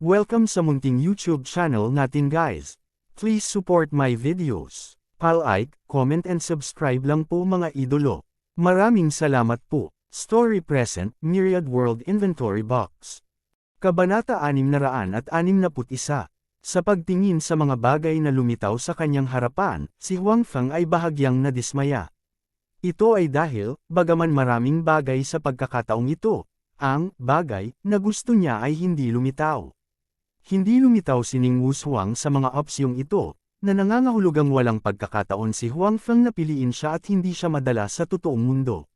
Welcome sa munting YouTube channel natin guys. Please support my videos. Like, comment and subscribe lang po mga idolo. Maraming salamat po. Story Present, Myriad World Inventory Box. Kabanata 661. Sa pagtingin sa mga bagay na lumitaw sa kanyang harapan, si Huang Feng ay bahagyang nadismaya. Ito ay dahil, bagaman maraming bagay sa pagkakataong ito, ang bagay na gusto niya ay hindi lumitaw. Hindi lumitaw si Ning Wushuang sa mga opsyong ito, na nangangahulugang walang pagkakataon si Huang Feng na piliin siya at hindi siya madala sa totoong mundo.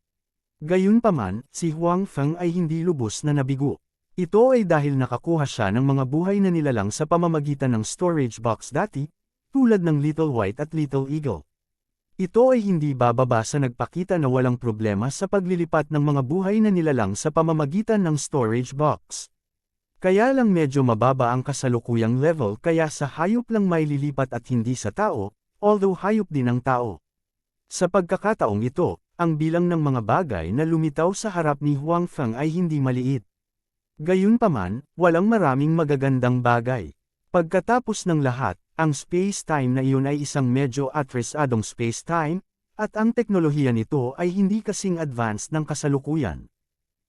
Gayunpaman, si Huang Feng ay hindi lubos na nabigo. Ito ay dahil nakakuha siya ng mga buhay na nilalang sa pamamagitan ng storage box dati, tulad ng Little White at Little Eagle. Ito ay hindi bababa sa nagpakita na walang problema sa paglilipat ng mga buhay na nilalang sa pamamagitan ng storage box. Kaya lang medyo mababa ang kasalukuyang level kaya sa hayop lang may lilipat at hindi sa tao, although hayop din ang tao. Sa pagkakataong ito, ang bilang ng mga bagay na lumitaw sa harap ni Huang Feng ay hindi maliit. Gayunpaman, walang maraming magagandang bagay. Pagkatapos ng lahat, ang space-time na iyon ay isang medyo atrasadong space-time, at ang teknolohiya nito ay hindi kasing advanced ng kasalukuyan.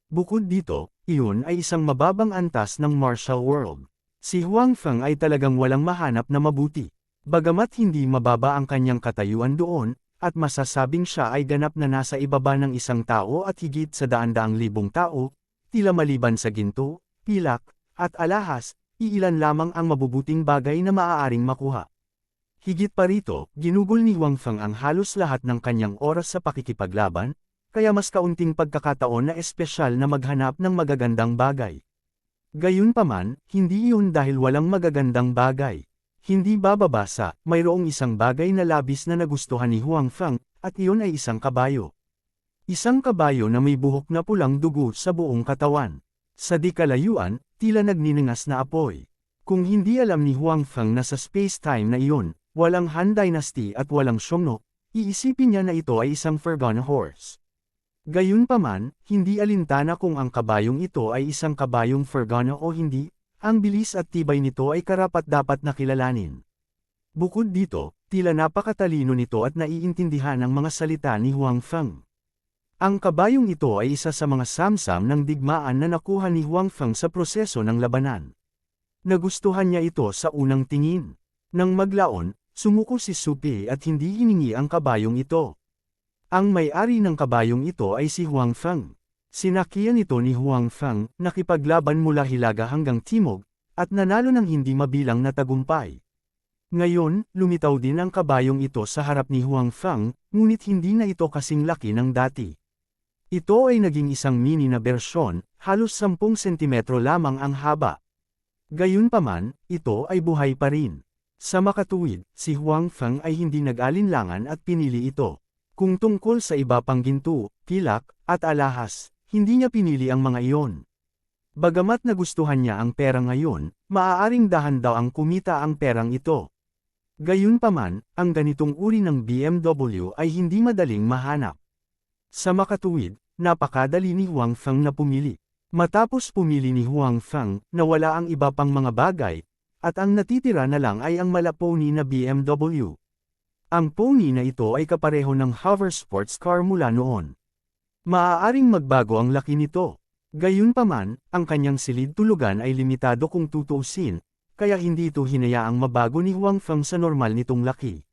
Bukod dito, iyon ay isang mababang antas ng martial world. Si Huang Feng ay talagang walang mahanap na mabuti. Bagamat hindi mababa ang kanyang katayuan doon, at masasabing siya ay ganap na nasa ibaba ng isang tao at higit sa daan-daang libong tao, tila maliban sa ginto, pilak, at alahas, iilan lamang ang mabubuting bagay na maaaring makuha. Higit pa rito, ginugol ni Huang Feng ang halos lahat ng kanyang oras sa pakikipaglaban, kaya mas kaunting pagkakataon na espesyal na maghanap ng magagandang bagay. Gayunpaman, hindi iyon dahil walang magagandang bagay. Hindi bababa sa, mayroong isang bagay na labis na nagustuhan ni Huang Feng, at iyon ay isang kabayo. Isang kabayo na may buhok na pulang dugo sa buong katawan. Sa di kalayuan, tila nagniningas na apoy. Kung hindi alam ni Huang Feng na sa space-time na iyon, walang Han Dynasty at walang Xiongnu, iisipin niya na ito ay isang Fergana horse. Gayunpaman, hindi alintana kung ang kabayong ito ay isang kabayong Fergana o hindi, ang bilis at tibay nito ay karapat-dapat na kilalanin. Bukod dito, tila napakatalino nito at naiintindihan ang mga salita ni Huang Feng. Ang kabayong ito ay isa sa mga samsam ng digmaan na nakuha ni Huang Feng sa proseso ng labanan. Nagustuhan niya ito sa unang tingin. Nang maglaon, sumuko si Su Pei at hindi hiningi ang kabayong ito. Ang may-ari ng kabayong ito ay si Huang Feng. Sinakyan ito ni Huang Feng, nakipaglaban mula Hilaga hanggang Timog, at nanalo ng hindi mabilang na tagumpay. Ngayon, lumitaw din ang kabayong ito sa harap ni Huang Feng, ngunit hindi na ito kasing laki ng dati. Ito ay naging isang mini na bersyon, halos 10 sentimetro lamang ang haba. Gayunpaman, ito ay buhay pa rin. Sa makatuwid, si Huang Feng ay hindi nag-alinlangan at pinili ito. Kung tungkol sa iba pang ginto, pilak, at alahas, hindi niya pinili ang mga iyon. Bagamat nagustuhan niya ang pera ngayon, maaaring dahan daw ang kumita ang perang ito. Gayunpaman, ang ganitong uri ng BMW ay hindi madaling mahanap. Sa makatuwid, napakadali ni Huang Feng na pumili. Matapos pumili ni Huang Feng, nawala ang iba pang mga bagay, at ang natitira na lang ay ang malaponi na BMW. Ang pony na ito ay kapareho ng hover sports car mula noon. Maaaring magbago ang laki nito. Gayunpaman, ang kanyang silid tulugan ay limitado kung tutuusin, kaya hindi ito hinayaang mabago ni Huang Feng sa normal nitong laki.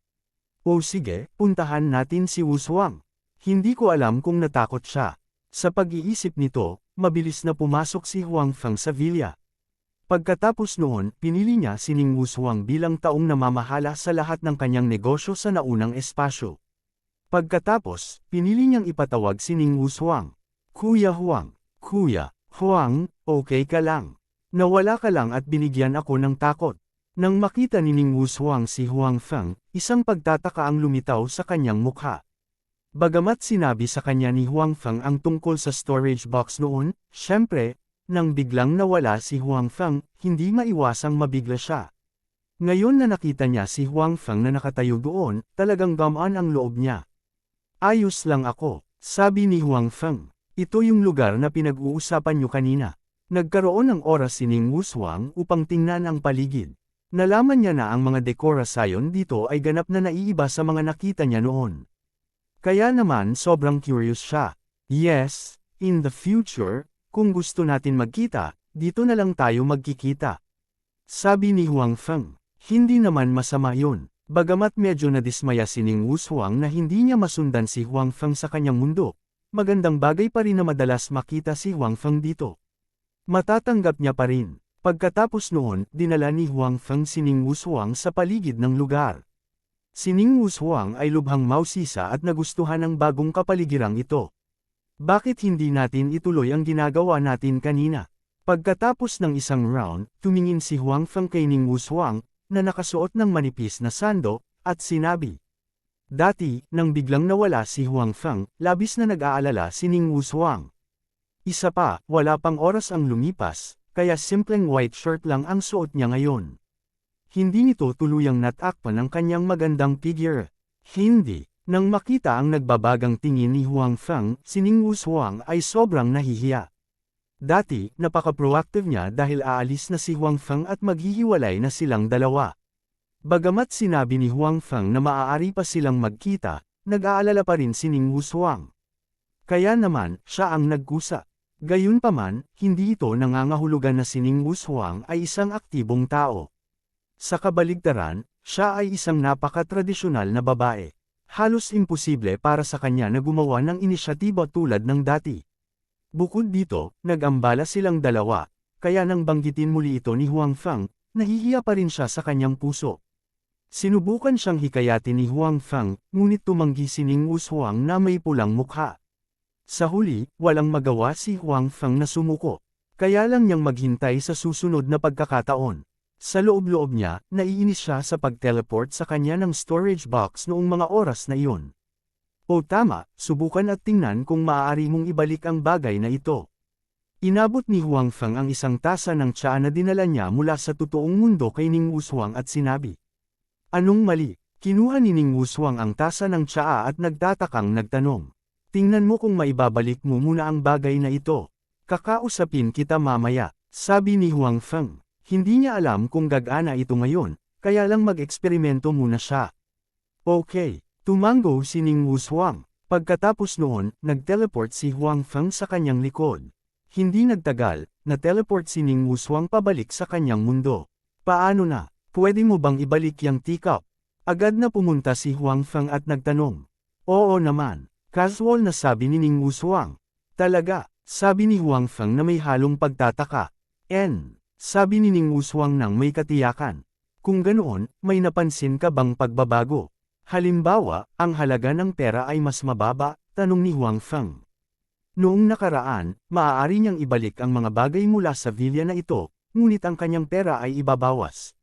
O sige, puntahan natin si Wushuang. Hindi ko alam kung natakot siya. Sa pag-iisip nito, mabilis na pumasok si Huang Feng sa villa. Pagkatapos noon, pinili niya si Ning Wushuang bilang taong namamahala sa lahat ng kanyang negosyo sa naunang espasyo. Pagkatapos, pinili niyang ipatawag si Ning Wushuang. Kuya Huang, Kuya Huang, okay ka lang. Nawala ka lang at binigyan ako ng takot. Nang makita ni Ning Wushuang si Huang Feng, isang pagtataka ang lumitaw sa kanyang mukha. Bagamat sinabi sa kanya ni Huang Feng ang tungkol sa storage box noon, syempre, nang biglang nawala si Huang Feng, hindi maiwasang mabigla siya. Ngayon na nakita niya si Huang Feng na nakatayo doon, talagang gamaan ang loob niya. Ayos lang ako, sabi ni Huang Feng. Ito yung lugar na pinag-uusapan niyo kanina. Nagkaroon ng oras si Ning Wushuang upang tingnan ang paligid. Nalaman niya na ang mga dekorasyon dito ay ganap na naiiba sa mga nakita niya noon. Kaya naman sobrang curious siya. Yes, in the future, kung gusto natin magkita, dito na lang tayo magkikita. Sabi ni Huang Feng. Hindi naman masama yun. Bagamat medyo nadismaya si Ning Wushuang na hindi niya masundan si Huang Feng sa kanyang mundo, magandang bagay pa rin na madalas makita si Huang Feng dito. Matatanggap niya pa rin. Pagkatapos noon, dinala ni Huang Feng si Ning Wushuang sa paligid ng lugar. Si Ning Wushuang ay lubhang mausisa at nagustuhan ng bagong kapaligirang ito. Bakit hindi natin ituloy ang ginagawa natin kanina? Pagkatapos ng isang round, tumingin si Huang Feng kay Ning Wushuang, na nakasuot ng manipis na sando, at sinabi. Dati, nang biglang nawala si Huang Feng, labis na nag-aalala si Ning Wushuang. Isa pa, wala pang oras ang lumipas, kaya simpleng white shirt lang ang suot niya ngayon. Hindi nito tuluyang natakpan ang kanyang magandang figure. Hindi. Nang makita ang nagbabagang tingin ni Huang Feng, si Ning Wushuang ay sobrang nahihiya. Dati, napaka-proactive niya dahil aalis na si Huang Feng at maghihiwalay na silang dalawa. Bagamat sinabi ni Huang Feng na maaari pa silang magkita, nag-aalala pa rin si Ning Wushuang. Kaya naman, siya ang nagkusa. Gayunpaman, hindi ito nangangahulugan na si Ning Wushuang ay isang aktibong tao. Sa kabaligtaran, siya ay isang napaka-tradisyonal na babae. Halos imposible para sa kanya na gumawa ng inisyatiba tulad ng dati. Bukod dito, nag-ambala silang dalawa, kaya nang banggitin muli ito ni Huang Feng, nahihiya pa rin siya sa kanyang puso. Sinubukan siyang hikayatin ni Huang Feng, ngunit tumanggi si Ning Wushuang na may pulang mukha. Sa huli, walang magawa si Huang Feng na sumuko. Kaya lang niyang maghintay sa susunod na pagkakataon. Sa loob-loob niya, naiinis siya sa pag-teleport sa kanya ng storage box noong mga oras na iyon. O tama, subukan at tingnan kung maaari mong ibalik ang bagay na ito. Inabot ni Huang Feng ang isang tasa ng tsaa na dinala niya mula sa totoong mundo kay Ning Wushuang at sinabi. Anong mali? Kinuha ni Ning Wushuang ang tasa ng tsaa at nagtatakang nagtanong. Tingnan mo kung maibabalik mo muna ang bagay na ito. Kakausapin kita mamaya, sabi ni Huang Feng. Hindi niya alam kung gagana ito ngayon, kaya lang mag-eksperimento muna siya. Okay, tumango si Ning Wushuang. Pagkatapos noon, nag-teleport si Huang Feng sa kanyang likod. Hindi nagtagal, na-teleport si Ning Wushuang pabalik sa kanyang mundo. Paano na? Pwede mo bang ibalik yung teacup? Agad na pumunta si Huang Feng at nagtanong. Oo naman, casual na sabi ni Ning Wushuang. Talaga, sabi ni Huang Feng na may halong pagtataka. Sabi ni Ning Wushuang nang may katiyakan. Kung ganoon, may napansin ka bang pagbabago? Halimbawa, ang halaga ng pera ay mas mababa, tanong ni Huang Feng. Noong nakaraan, maaari niyang ibalik ang mga bagay mula sa villa na ito, ngunit ang kanyang pera ay ibabawas.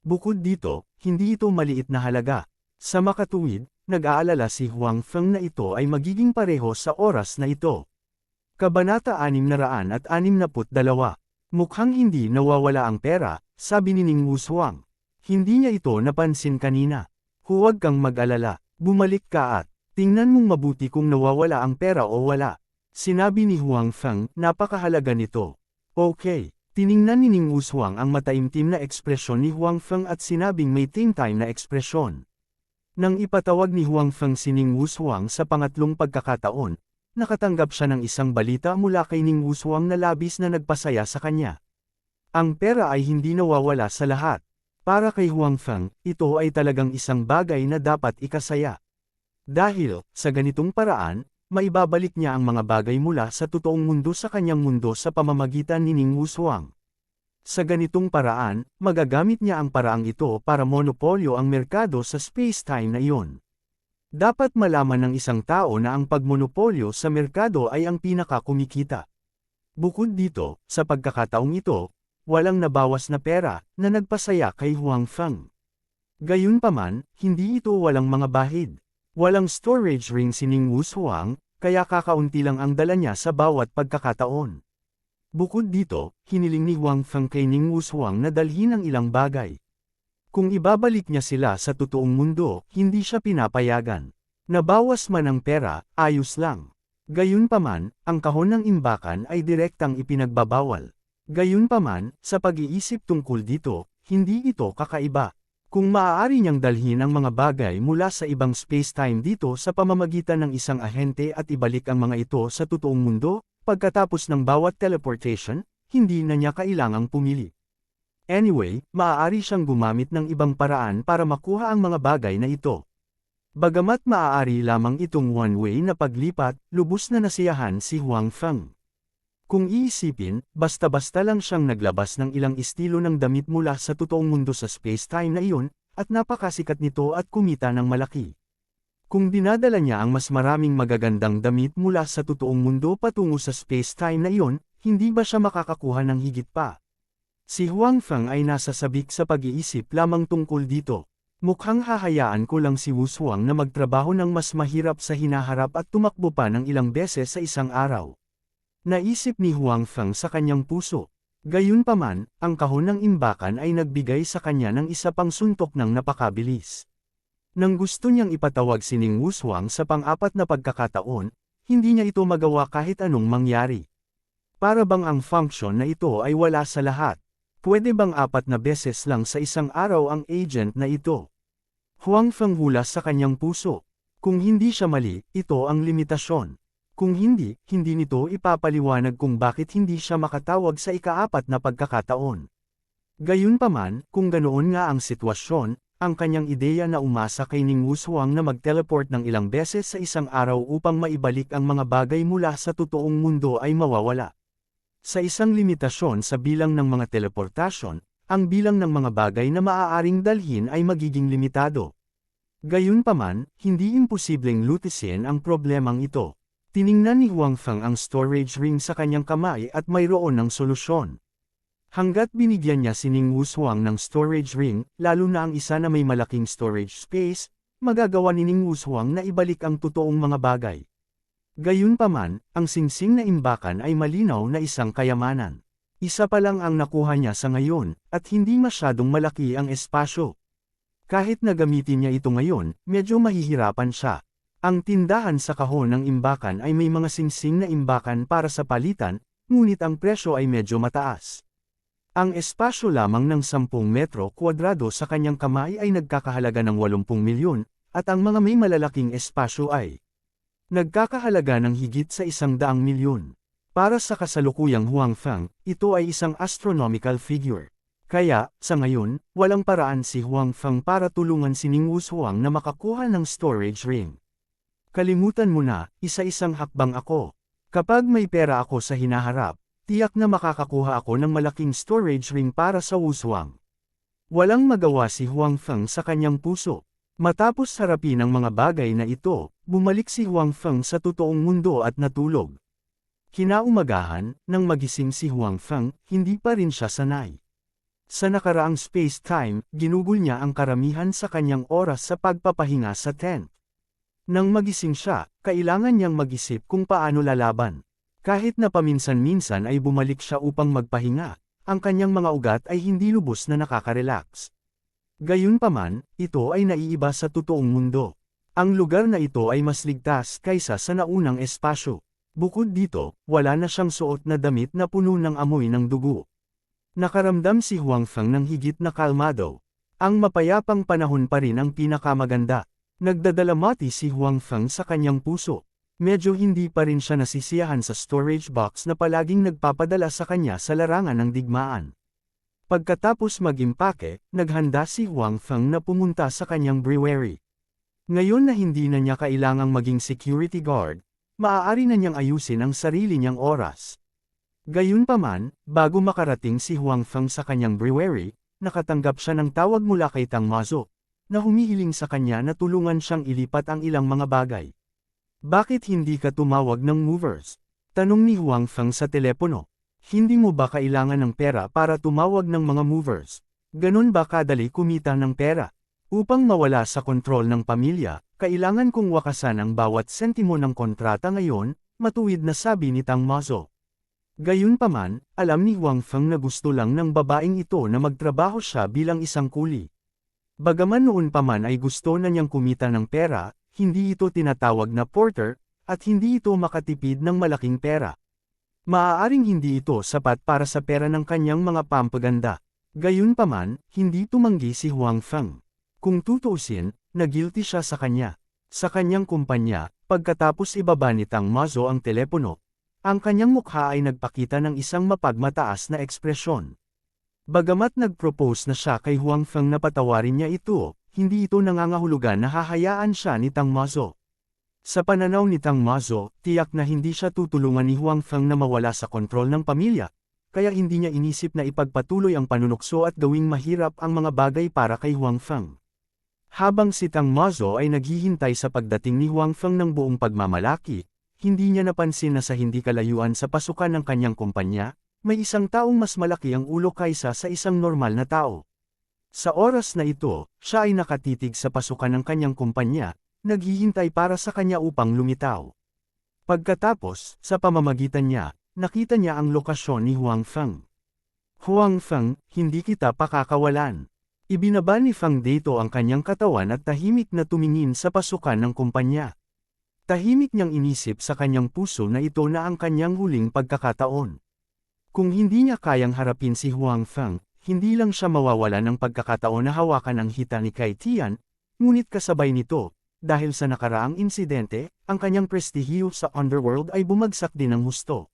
Bukod dito, hindi ito maliit na halaga. Sa makatuwid, nag-aalala si Huang Feng na ito ay magiging pareho sa oras na ito. Kabanata 662. Mukhang hindi nawawala ang pera, sabi ni Ning Wushuang. Hindi niya ito napansin kanina. Huwag kang mag-alala, bumalik ka at tingnan mong mabuti kung nawawala ang pera o wala. Sinabi ni Huang Feng, napakahalaga nito. Okay, tiningnan ni Ning Wushuang ang mataimtim na ekspresyon ni Huang Feng at sinabing may time na ekspresyon. Nang ipatawag ni Huang Feng si Ning Wushuang sa pangatlong pagkakataon, nakatanggap siya ng isang balita mula kay Ning Wushuang na labis na nagpasaya sa kanya. Ang pera ay hindi nawawala sa lahat. Para kay Huang Feng, ito ay talagang isang bagay na dapat ikasaya. Dahil, sa ganitong paraan, maibabalik niya ang mga bagay mula sa totoong mundo sa kanyang mundo sa pamamagitan ni Ning Wushuang. Sa ganitong paraan, magagamit niya ang paraang ito para monopolyo ang merkado sa space-time na iyon. Dapat malaman ng isang tao na ang pagmonopolyo sa merkado ay ang pinaka-kumikita. Bukod dito, sa pagkakataong ito, walang nabawas na pera na nagpasaya kay Huang Feng. Gayunpaman, hindi ito walang mga bahid. Walang storage ring si Ning Wushuang, kaya kakaunti lang ang dala niya sa bawat pagkakataon. Bukod dito, hiniling ni Huang Feng kay Ning Wushuang na dalhin ang ilang bagay. Kung ibabalik niya sila sa totoong mundo, hindi siya pinapayagan. Nabawas man ang pera, ayos lang. Gayunpaman, ang kahon ng imbakan ay direktang ipinagbabawal. Gayunpaman, sa pag-iisip tungkol dito, hindi ito kakaiba. Kung maaari niyang dalhin ang mga bagay mula sa ibang space-time dito sa pamamagitan ng isang ahente at ibalik ang mga ito sa totoong mundo, pagkatapos ng bawat teleportation, hindi na niya kailangang pumili. Anyway, maaari siyang gumamit ng ibang paraan para makuha ang mga bagay na ito. Bagamat maaari lamang itong one-way na paglipat, lubos na nasiyahan si Huang Feng. Kung iisipin, basta-basta lang siyang naglabas ng ilang estilo ng damit mula sa totoong mundo sa space-time na iyon, at napakasikat nito at kumita ng malaki. Kung dinadala niya ang mas maraming magagandang damit mula sa totoong mundo patungo sa space-time na iyon, hindi ba siya makakakuha ng higit pa? Si Huang Feng ay nasa sabik sa pag-iisip lamang tungkol dito. Mukhang hahayaan ko lang si Wu Shuang na magtrabaho ng mas mahirap sa hinaharap at tumakbo pa ng ilang beses sa isang araw. Naisip ni Huang Feng sa kanyang puso. Gayunpaman, ang kahon ng imbakan ay nagbigay sa kanya ng isa pang suntok ng napakabilis. Nang gusto niyang ipatawag si Ning Wu Shuang sa pang-apat na pagkakataon, hindi niya ito magawa kahit anong mangyari. Para bang ang function na ito ay wala sa lahat? Pwede bang 4 na beses lang sa isang araw ang agent na ito? Huang Feng hula sa kanyang puso. Kung hindi siya mali, ito ang limitasyon. Kung hindi, hindi nito ipapaliwanag kung bakit hindi siya makatawag sa ika-4 na pagkakataon. Gayunpaman, kung ganoon nga ang sitwasyon, ang kanyang ideya na umasa kay Ning Wu Shuang na mag-teleport ng ilang beses sa isang araw upang maibalik ang mga bagay mula sa totoong mundo ay mawawala. Sa isang limitasyon sa bilang ng mga teleportasyon, ang bilang ng mga bagay na maaaring dalhin ay magiging limitado. Gayunpaman, hindi imposibleng lutisin ang problemang ito. Tiningnan ni Huang Feng ang storage ring sa kanyang kamay at mayroon ng solusyon. Hanggat binigyan niya si Ning Wu Shuang ng storage ring, lalo na ang isa na may malaking storage space, magagawa ni Ning Wu Shuang na ibalik ang totoong mga bagay. Gayunpaman, ang singsing na imbakan ay malinaw na isang kayamanan. Isa pa lang ang nakuha niya sa ngayon, at hindi masyadong malaki ang espasyo. Kahit na gamitin niya ito ngayon, medyo mahihirapan siya. Ang tindahan sa kahon ng imbakan ay may mga singsing na imbakan para sa palitan, ngunit ang presyo ay medyo mataas. Ang espasyo lamang ng 10 metro kwadrado sa kanyang kamay ay nagkakahalaga ng 80 milyon, at ang mga may malalaking espasyo ay nagkakahalaga ng higit sa 100 milyon. Para sa kasalukuyang Huang Feng, ito ay isang astronomical figure. Kaya, sa ngayon, walang paraan si Huang Feng para tulungan si Ning Wu Shuang na makakuha ng storage ring. Kalimutan mo na, isa-isang hakbang ako. Kapag may pera ako sa hinaharap, tiyak na makakakuha ako ng malaking storage ring para sa Wu Shuang. Walang magawa si Huang Feng sa kanyang puso. Matapos harapin ang mga bagay na ito, bumalik si Huang Feng sa totoong mundo at natulog. Kinaumagahan, nang magising si Huang Feng, hindi pa rin siya sanay. Sa nakaraang space-time, ginugol niya ang karamihan sa kanyang oras sa pagpapahinga sa tent. Nang magising siya, kailangan niyang mag-isip kung paano lalaban. Kahit na paminsan-minsan ay bumalik siya upang magpahinga, ang kanyang mga ugat ay hindi lubos na nakaka-relax. Gayunpaman, ito ay naiiba sa totoong mundo. Ang lugar na ito ay mas ligtas kaysa sa naunang espasyo. Bukod dito, wala na siyang suot na damit na puno ng amoy ng dugo. Nakaramdam si Huang Feng ng higit na kalmado. Ang mapayapang panahon pa rin ang pinakamaganda. Nagdadalamati si Huang Feng sa kanyang puso. Medyo hindi pa rin siya nasisiyahan sa storage box na palaging nagpapadala sa kanya sa larangan ng digmaan. Pagkatapos mag-impake, naghanda si Huang Feng na pumunta sa kanyang brewery. Ngayon na hindi na niya kailangang maging security guard, maaari na niyang ayusin ang sarili niyang oras. Gayunpaman, bago makarating si Huang Feng sa kanyang brewery, nakatanggap siya ng tawag mula kay Tang Mazo, na humihiling sa kanya na tulungan siyang ilipat ang ilang mga bagay. Bakit hindi ka tumawag ng movers? Tanong ni Huang Feng sa telepono. Hindi mo ba kailangan ng pera para tumawag ng mga movers? Ganon ba kadali kumita ng pera? Upang mawala sa kontrol ng pamilya, kailangan kong wakasan ang bawat sentimo ng kontrata ngayon, matuwid na sabi ni Tang Mazo. Gayunpaman, alam ni Huang Feng na gusto lang ng babaeng ito na magtrabaho siya bilang isang kuli. Bagaman noon pa man ay gusto na niyang kumita ng pera, hindi ito tinatawag na porter, at hindi ito makatipid ng malaking pera. Maaaring hindi ito sapat para sa pera ng kanyang mga pampaganda. Gayunpaman, hindi tumanggi si Huang Feng. Kung tutuusin, na-guilty siya sa kanya. Sa kanyang kumpanya, pagkatapos ibaba ni Tang Mazo ang telepono, ang kanyang mukha ay nagpakita ng isang mapagmataas na ekspresyon. Bagamat nag-propose na siya kay Huang Feng na patawarin niya ito, hindi ito nangangahulugan na hahayaan siya ni Tang Mazo. Sa pananaw ni Tang Mazo, tiyak na hindi siya tutulungan ni Huang Feng na mawala sa kontrol ng pamilya, kaya hindi niya inisip na ipagpatuloy ang panunukso at gawing mahirap ang mga bagay para kay Huang Feng. Habang si Tang Mazo ay naghihintay sa pagdating ni Huang Feng ng buong pagmamalaki, hindi niya napansin na sa hindi kalayuan sa pasukan ng kanyang kumpanya, may isang taong mas malaki ang ulo kaysa sa isang normal na tao. Sa oras na ito, siya ay nakatitig sa pasukan ng kanyang kumpanya, naghihintay para sa kanya upang lumitaw. Pagkatapos, sa pamamagitan niya, nakita niya ang lokasyon ni Huang Feng. Huang Feng, hindi kita pakakawalan. Ibinaba ni Feng dito ang kanyang katawan at tahimik na tumingin sa pasukan ng kumpanya. Tahimik niyang inisip sa kanyang puso na ito na ang kanyang huling pagkakataon. Kung hindi niya kayang harapin si Huang Feng, hindi lang siya mawawala ng pagkakataon na hawakan ang hita ni Kai Tian, ngunit kasabay nito, dahil sa nakaraang insidente, ang kanyang prestihiyo sa underworld ay bumagsak din ng husto.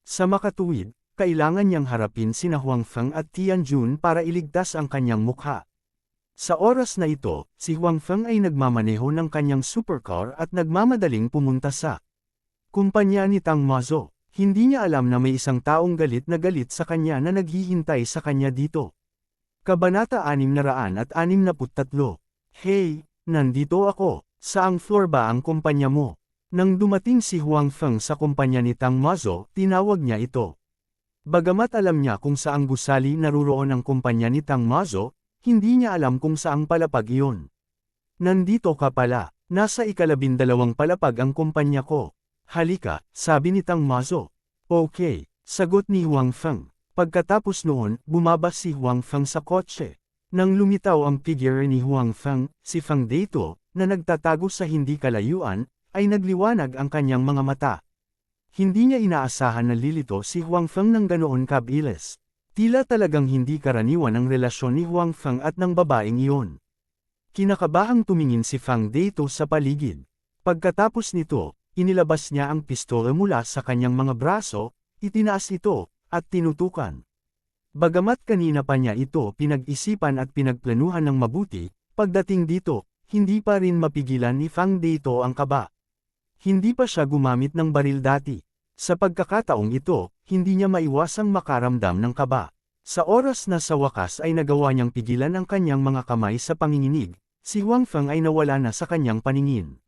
Sa makatuwid, kailangan niyang harapin sina Huang Feng at Tian Jun para iligtas ang kanyang mukha. Sa oras na ito, si Huang Feng ay nagmamaneho ng kanyang supercar at nagmamadaling pumunta sa kumpanya ni Tang Mazo. Hindi niya alam na may isang taong galit sa kanya na naghihintay sa kanya dito. Kabanata 663. Hey, nandito ako. Saang floor ba ang kumpanya mo? Nang dumating si Huang Feng sa kumpanya ni Tang Mazo, tinawag niya ito. Bagamat alam niya kung saang gusali naruroon ang kumpanya ni Tang Mazo, hindi niya alam kung saang palapag iyon. Nandito ka pala, nasa 12 palapag ang kumpanya ko. Halika, sabi ni Tang Mazo. Okay, sagot ni Huang Feng. Pagkatapos noon, bumaba si Huang Feng sa kotse. Nang lumitaw ang figure ni Huang Feng, si Feng Deito, na nagtatago sa hindi kalayuan, ay nagliwanag ang kanyang mga mata. Hindi niya inaasahan na lilito si Huang Feng ng ganoon kabilis. Tila talagang hindi karaniwan ang relasyon ni Huang Feng at ng babaeng iyon. Kinakabahang tumingin si Feng Deito sa paligid. Pagkatapos nito, inilabas niya ang pistola mula sa kanyang mga braso, itinaas ito, at tinutukan. Bagamat kanina pa niya ito pinag-isipan at pinagplanuhan ng mabuti, pagdating dito, hindi pa rin mapigilan ni Feng Deito ang kaba. Hindi pa siya gumamit ng baril dati. Sa pagkakataong ito, hindi niya maiwasang makaramdam ng kaba. Sa oras na sa wakas ay nagawa niyang pigilan ang kanyang mga kamay sa panginginig, si Huang Feng ay nawala na sa kanyang paningin.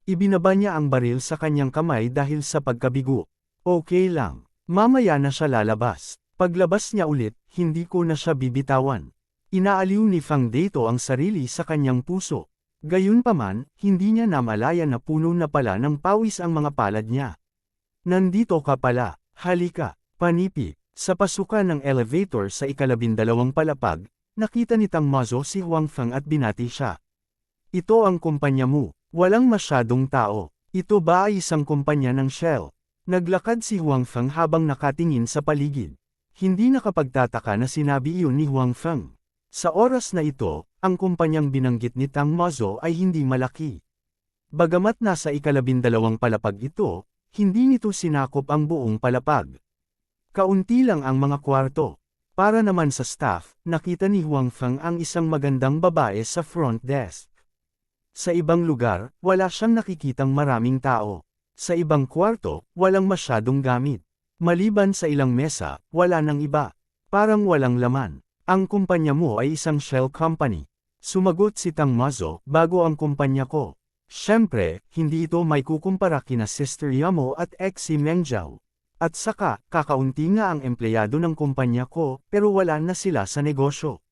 Ibinaba niya ang baril sa kanyang kamay dahil sa pagkabigo. Okay lang, mamaya na siya lalabas. Paglabas niya ulit, hindi ko na siya bibitawan. Inaaliw ni Feng Deito ang sarili sa kanyang puso. Gayunpaman, hindi niya namalaya na puno na pala ng pawis ang mga palad niya. Nandito ka pala, halika, panipi. Sa pasukan ng elevator sa 12 palapag, nakita ni Tang Mazo si Huang Feng at binati siya. Ito ang kumpanya mo. Walang masyadong tao. Ito ba ay isang kumpanya ng Shell? Naglakad si Huang Feng habang nakatingin sa paligid. Hindi nakapagtataka na sinabi iyon ni Huang Feng. Sa oras na ito, ang kumpanyang binanggit ni Tang Mazo ay hindi malaki. Bagamat nasa 12 palapag ito, hindi nito sinakop ang buong palapag. Kaunti lang ang mga kwarto. Para naman sa staff, nakita ni Huang Feng ang isang magandang babae sa front desk. Sa ibang lugar, wala siyang nakikitang maraming tao. Sa ibang kwarto, walang masyadong gamit. Maliban sa ilang mesa, wala nang iba. Parang walang laman. Ang kumpanya mo ay isang shell company. Sumagot si Tang Mazo, bago ang kumpanya ko. Siyempre, hindi ito may kukumpara kina Sister Yamo at ex si Meng Zhao. At saka, kakaunti nga ang empleyado ng kumpanya ko, pero wala na sila sa negosyo.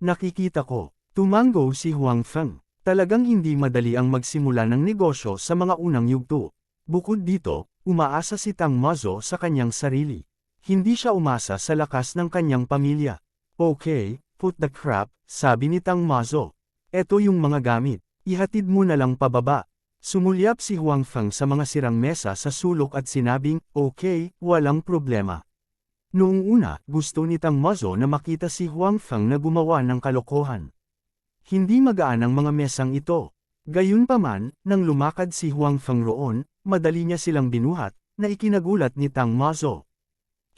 Nakikita ko. Tumango si Huang Feng. Talagang hindi madali ang magsimula ng negosyo sa mga unang yugto. Bukod dito, umaasa si Tang Mazo sa kanyang sarili. Hindi siya umasa sa lakas ng kanyang pamilya. Okay, put the crap, sabi ni Tang Mazo. Eto yung mga gamit, ihatid mo na lang pababa. Sumulyap si Huang Feng sa mga sirang mesa sa sulok at sinabing, "Okay, walang problema." Noong una, gusto ni Tang Mazo na makita si Huang Feng na gumawa ng kalokohan. Hindi magaan ang mga mesang ito. Gayunpaman, nang lumakad si Huang Feng roon, madali niya silang binuhat, na ikinagulat ni Tang Mazo.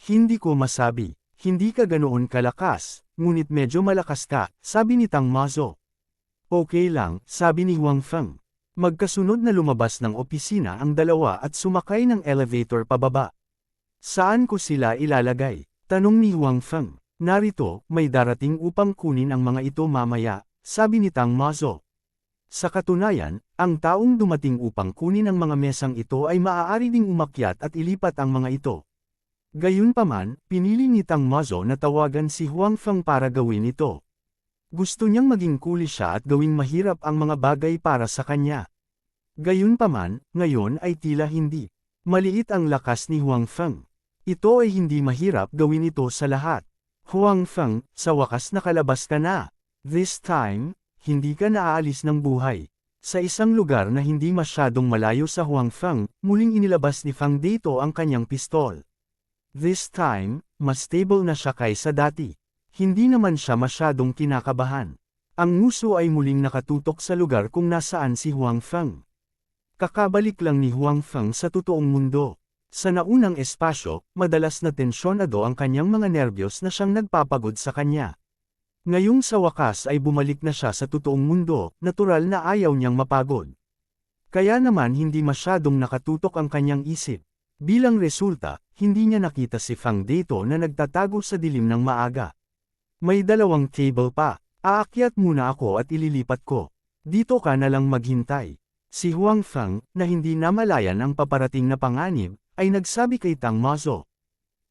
"Hindi ko masabi, hindi ka ganoon kalakas, ngunit medyo malakas ka," sabi ni Tang Mazo. "Okay lang," sabi ni Huang Feng. Magkasunod na lumabas ng opisina ang dalawa at sumakay ng elevator pababa. "Saan ko sila ilalagay?" tanong ni Huang Feng. "Narito, may darating upang kunin ang mga ito mamaya," sabi ni Tang Mazo. Sa katunayan, ang taong dumating upang kunin ang mga mesang ito ay maaari ding umakyat at ilipat ang mga ito. Gayunpaman, pinili ni Tang Mazo na tawagan si Huang Feng para gawin ito. Gusto niyang maging cool siya at gawing mahirap ang mga bagay para sa kanya. Gayunpaman, ngayon ay tila hindi. Maliit ang lakas ni Huang Feng. Ito ay hindi mahirap gawin ito sa lahat. "Huang Feng, sa wakas nakalabas ka na. This time, hindi ka naaalis ng buhay." Sa isang lugar na hindi masyadong malayo sa Huang Feng, muling inilabas ni Fang Dato ang kanyang pistol. This time, mas stable na siya kaysa dati. Hindi naman siya masyadong kinakabahan. Ang nguso ay muling nakatutok sa lugar kung nasaan si Huang Feng. Kakabalik lang ni Huang Feng sa totoong mundo. Sa naunang espasyo, madalas na tensyonado ang kanyang mga nerbiyos na siyang nagpapagod sa kanya. Ngayong sa wakas ay bumalik na siya sa totoong mundo, natural na ayaw niyang mapagod. Kaya naman hindi masyadong nakatutok ang kanyang isip. Bilang resulta, hindi niya nakita si Fang Dato na nagtatago sa dilim ng maaga. "May dalawang table pa. Aakyat muna ako at ililipat ko. Dito ka na lang maghintay." Si Huang Feng, na hindi namalayan ang paparating na panganib, ay nagsabi kay Tang Mazo.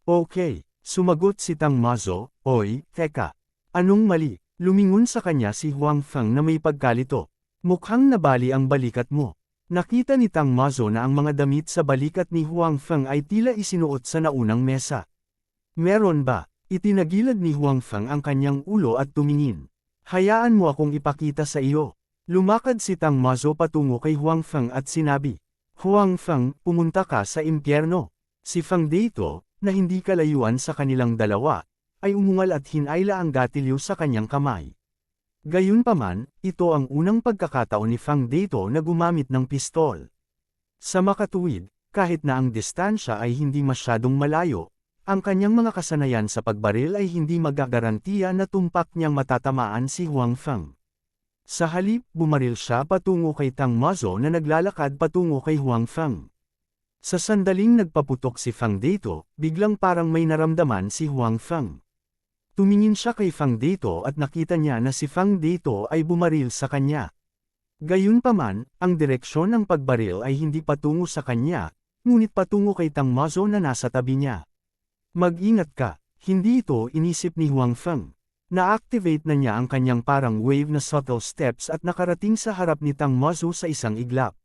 "Okay," sumagot si Tang Mazo. "Oy, teka. Anong mali?" Lumingon sa kanya si Huang Feng na may pagkalito. "Mukhang nabali ang balikat mo." Nakita ni Tang Mazo na ang mga damit sa balikat ni Huang Feng ay tila isinuot sa naunang mesa. "Meron ba?" Itinagilad ni Huang Feng ang kanyang ulo at tumingin. "Hayaan mo akong ipakita sa iyo." Lumakad si Tang Mazo patungo kay Huang Feng at sinabi, "Huang Feng, pumunta ka sa impyerno." Si Fang Dato, na hindi kalayuan sa kanilang dalawa, ay umungal at hinayla ang gatilyo sa kanyang kamay. Gayunpaman, ito ang unang pagkakataon ni Fang Dato na gumamit ng pistol. Sa makatuwid, kahit na ang distansya ay hindi masyadong malayo, ang kanyang mga kasanayan sa pagbaril ay hindi magagarantiya na tumpak niyang matatamaan si Huang Feng. Sa halip, bumaril siya patungo kay Tang Mazo na naglalakad patungo kay Huang Feng. Sa sandaling nagpaputok si Fang Dato, biglang parang may naramdaman si Huang Feng. Tumingin siya kay Fang Dato at nakita niya na si Fang Dato ay bumaril sa kanya. Gayunpaman, ang direksyon ng pagbaril ay hindi patungo sa kanya, ngunit patungo kay Tang Mazo na nasa tabi niya. "Mag-ingat ka," hindi ito inisip ni Huang Feng. Na-activate na niya ang kanyang parang wave na subtle steps at nakarating sa harap ni Tang Mazo sa isang iglap.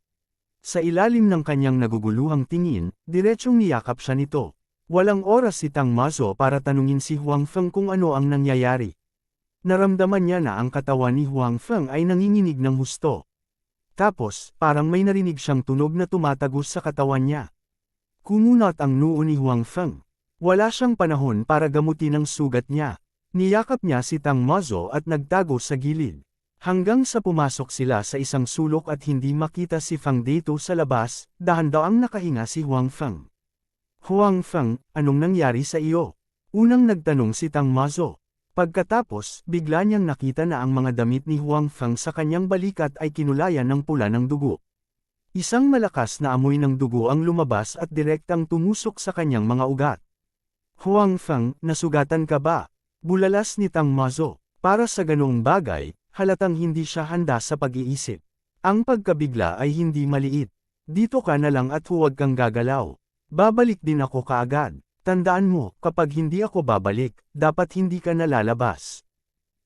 Sa ilalim ng kanyang naguguluhang tingin, diretsyong niyakap siya nito. Walang oras si Tang Mazo para tanungin si Huang Feng kung ano ang nangyayari. Naramdaman niya na ang katawan ni Huang Feng ay nanginginig ng husto. Tapos, parang may narinig siyang tunog na tumatagos sa katawan niya. Kumunat ang noo ni Huang Feng. Wala siyang panahon para gamutin ang sugat niya. Niyakap niya si Tang Mazo at nagtago sa gilid. Hanggang sa pumasok sila sa isang sulok at hindi makita si Fang Dato sa labas, dahan-daang nakahinga si Huang Feng. "Huang Feng, anong nangyari sa iyo?" Unang nagtanong si Tang Mazo. Pagkatapos, bigla niyang nakita na ang mga damit ni Huang Feng sa kanyang balikat ay kinulayan ng pula ng dugo. Isang malakas na amoy ng dugo ang lumabas at direktang tumusok sa kanyang mga ugat. "Huang Feng, nasugatan ka ba?" Bulalas ni Tang Mazo. Para sa ganoong bagay, halatang hindi siya handa sa pag-iisip. Ang pagkabigla ay hindi maliit. "Dito ka na lang at huwag kang gagalaw. Babalik din ako kaagad. Tandaan mo, kapag hindi ako babalik, dapat hindi ka nalalabas."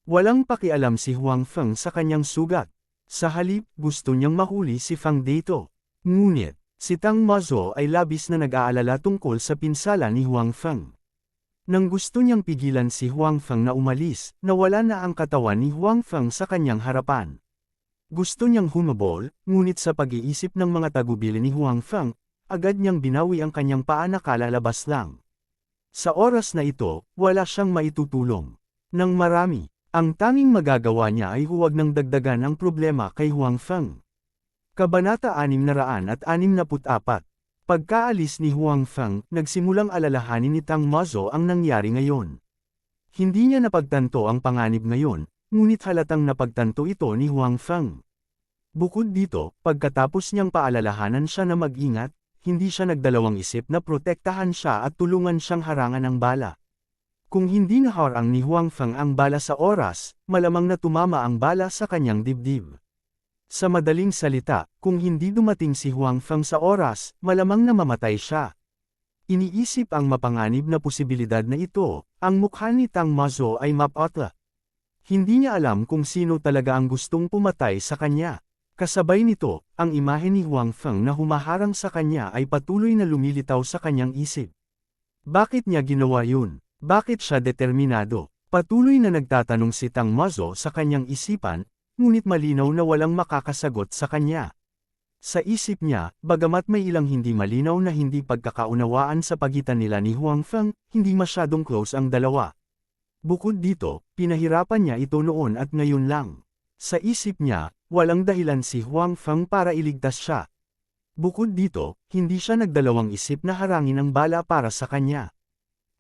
Walang pakialam si Huang Feng sa kanyang sugat. Sa halip, gusto niyang mahuli si Fang Dato. Ngunit, si Tang Mazo ay labis na nag-aalala tungkol sa pinsala ni Huang Feng. Nang gusto niyang pigilan si Huang Feng na umalis, nawala na ang katawan ni Huang Feng sa kanyang harapan. Gusto niyang humabol, ngunit sa pag-iisip ng mga tagubilin ni Huang Feng, agad niyang binawi ang kanyang paa na kalalabas lang. Sa oras na ito, wala siyang maitutulong. Nang marami, ang tanging magagawa niya ay huwag nang dagdagan ang problema kay Huang Feng. Kabanata 664. Pagkaalis ni Huang Feng, nagsimulang alalahanin ni Tang Mazo ang nangyari ngayon. Hindi niya napagtanto ang panganib ngayon, ngunit halatang napagtanto ito ni Huang Feng. Bukod dito, pagkatapos niyang paalalahanan siya na mag-ingat, hindi siya nagdalawang isip na protektahan siya at tulungan siyang harangan ng bala. Kung hindi naharang ni Huang Feng ang bala sa oras, malamang na tumama ang bala sa kanyang dibdib. Sa madaling salita, kung hindi dumating si Huang Feng sa oras, malamang na mamatay siya. Iniisip ang mapanganib na posibilidad na ito, ang mukha ni Tang Mazo ay mapotla. Hindi niya alam kung sino talaga ang gustong pumatay sa kanya. Kasabay nito, ang imahe ni Huang Feng na humaharang sa kanya ay patuloy na lumilitaw sa kanyang isip. Bakit niya ginawa yun? Bakit siya determinado? Patuloy na nagtatanong si Tang Mazo sa kanyang isipan, ngunit malinaw na walang makakasagot sa kanya. Sa isip niya, bagamat may ilang hindi malinaw na hindi pagkakaunawaan sa pagitan nila ni Huang Feng, hindi masyadong close ang dalawa. Bukod dito, pinahirapan niya ito noon at ngayon lang. Sa isip niya, walang dahilan si Huang Feng para iligtas siya. Bukod dito, hindi siya nagdalawang isip na harangin ang bala para sa kanya.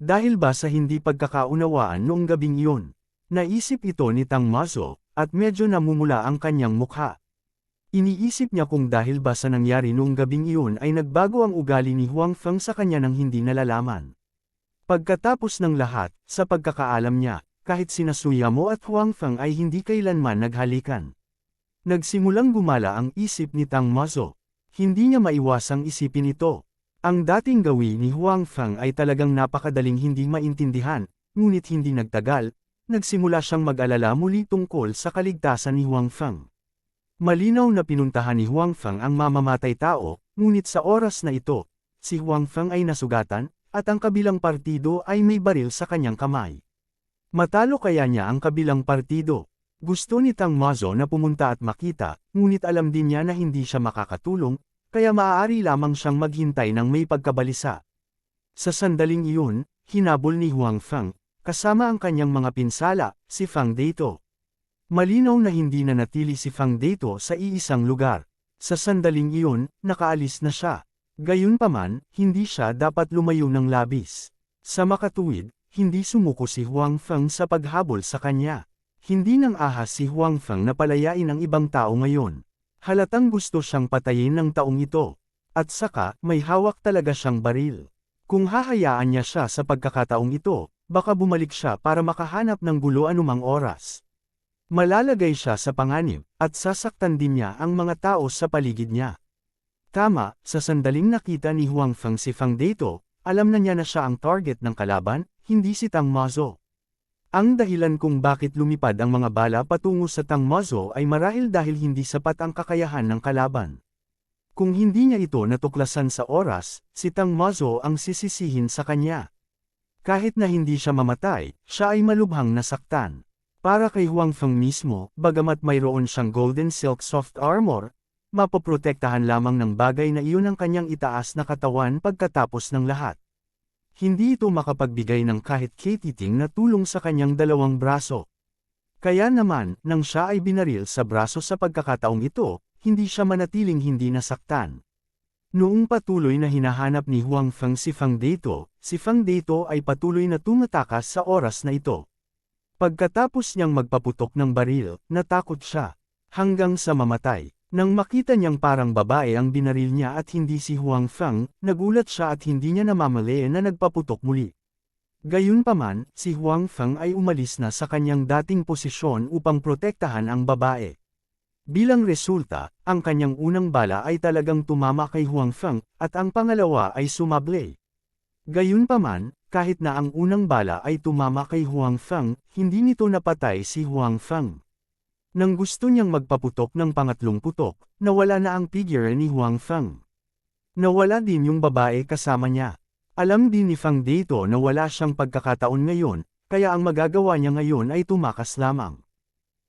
Dahil ba sa hindi pagkakaunawaan noong gabing iyon? Naisip ito ni Tang Mazo, at medyo namumula ang kanyang mukha. Iniisip niya kung dahil ba sa nangyari noong gabing iyon ay nagbago ang ugali ni Huang Feng sa kanya nang hindi nalalaman. Pagkatapos ng lahat, sa pagkakaalam niya, kahit sina Suyamo at Huang Feng ay hindi kailanman naghalikan. Nagsimulang gumala ang isip ni Tang Mazo. Hindi niya maiwasang isipin ito. Ang dating gawin ni Huang Feng ay talagang napakadaling hindi maintindihan, ngunit hindi nagtagal, nagsimula siyang mag-alala muli tungkol sa kaligtasan ni Huang Feng. Malinaw na pinuntahan ni Huang Feng ang mamamatay tao, ngunit sa oras na ito, si Huang Feng ay nasugatan, at ang kabilang partido ay may baril sa kanyang kamay. Matalo kaya niya ang kabilang partido? Gusto ni Tang Mazo na pumunta at makita, ngunit alam din niya na hindi siya makakatulong, kaya maaari lamang siyang maghintay ng may pagkabalisa. Sa sandaling iyon, hinabol ni Huang Feng, kasama ang kanyang mga pinsala, si Fang Dato. Malinaw na hindi na natili si Fang Dato sa iisang lugar. Sa sandaling iyon, nakaalis na siya. Gayunpaman, hindi siya dapat lumayo ng labis. Sa makatuwid, hindi sumuko si Huang Feng sa paghabol sa kanya. Hindi nang ahas si Huang Feng na palayain ang ibang tao ngayon. Halatang gusto siyang patayin ng taong ito. At saka, may hawak talaga siyang baril. Kung hahayaan niya siya sa pagkakataong ito, baka bumalik siya para makahanap ng gulo anumang oras. Malalagay siya sa panganib, at sasaktan din niya ang mga tao sa paligid niya. Tama, sa sandaling nakita ni Huang Feng si Fang Dato, alam na niya na siya ang target ng kalaban, hindi si Tang Mazo. Ang dahilan kung bakit lumipad ang mga bala patungo sa Tang Mazo ay marahil dahil hindi sapat ang kakayahan ng kalaban. Kung hindi niya ito natuklasan sa oras, si Tang Mazo ang sisisihin sa kanya. Kahit na hindi siya mamatay, siya ay malubhang nasaktan. Para kay Huang Feng mismo, bagamat mayroon siyang golden silk soft armor, mapoprotektahan lamang ng bagay na iyon ang kanyang itaas na katawan pagkatapos ng lahat. Hindi ito makapagbigay ng kahit katiting na tulong sa kanyang dalawang braso. Kaya naman, nang siya ay binaril sa braso sa pagkakataong ito, hindi siya manatiling hindi nasaktan. Noong patuloy na hinahanap ni Huang Feng si Fang Dato, si Fang Dato ay patuloy na tumatakas sa oras na ito. Pagkatapos niyang magpaputok ng baril, natakot siya. Hanggang sa mamatay. Nang makita niyang parang babae ang binaril niya at hindi si Huang Feng, nagulat siya at hindi niya namamali na nagpaputok muli. Gayunpaman, si Huang Feng ay umalis na sa kanyang dating posisyon upang protektahan ang babae. Bilang resulta, ang kanyang unang bala ay talagang tumama kay Huang Feng, at ang pangalawa ay sumablay. Gayunpaman, kahit na ang unang bala ay tumama kay Huang Feng, hindi nito napatay si Huang Feng. Nang gusto niyang magpaputok ng pangatlong putok, nawala na ang figure ni Huang Feng. Nawala din yung babae kasama niya. Alam din ni Fang Dato na wala siyang pagkakataon ngayon, kaya ang magagawa niya ngayon ay tumakas lamang.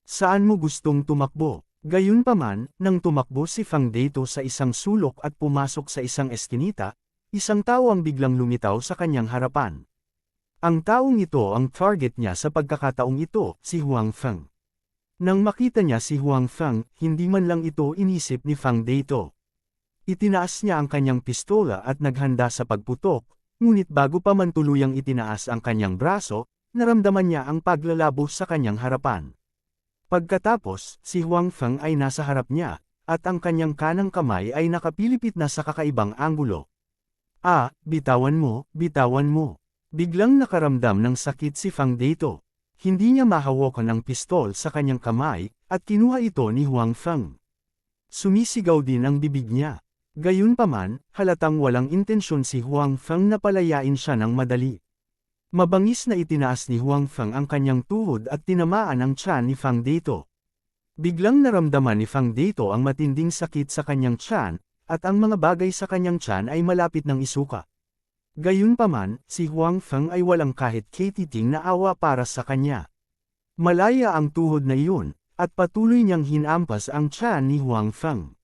Saan mo gustong tumakbo? Gayunpaman, nang tumakbo si Fang Deito sa isang sulok at pumasok sa isang eskinita, isang tao ang biglang lumitaw sa kanyang harapan. Ang taong ito ang target niya sa pagkakataong ito, si Huang Feng. Nang makita niya si Huang Feng, hindi man lang ito inisip ni Fang Deito. Itinaas niya ang kanyang pistola at naghanda sa pagputok, ngunit bago pa man tuluyang itinaas ang kanyang braso, naramdaman niya ang paglalabo sa kanyang harapan. Pagkatapos, si Huang Feng ay nasa harap niya, at ang kanyang kanang kamay ay nakapilipit na sa kakaibang anggulo. Bitawan mo, bitawan mo. Biglang nakaramdam ng sakit si Fang Deito. Hindi niya mahawakan ang pistol sa kanyang kamay, at kinuha ito ni Huang Feng. Sumisigaw din ang bibig niya. Gayunpaman, halatang walang intensyon si Huang Feng na palayain siya ng madali. Mabangis na itinaas ni Huang Feng ang kanyang tuhod at tinamaan ang tiyan ni Fang Deito. Biglang naramdaman ni Fang Deito ang matinding sakit sa kanyang tiyan, at ang mga bagay sa kanyang tiyan ay malapit ng isuka. Gayunpaman, si Huang Feng ay walang kahit katiting na awa para sa kanya. Malaya ang tuhod na iyon, at patuloy niyang hinampas ang tiyan ni Huang Feng.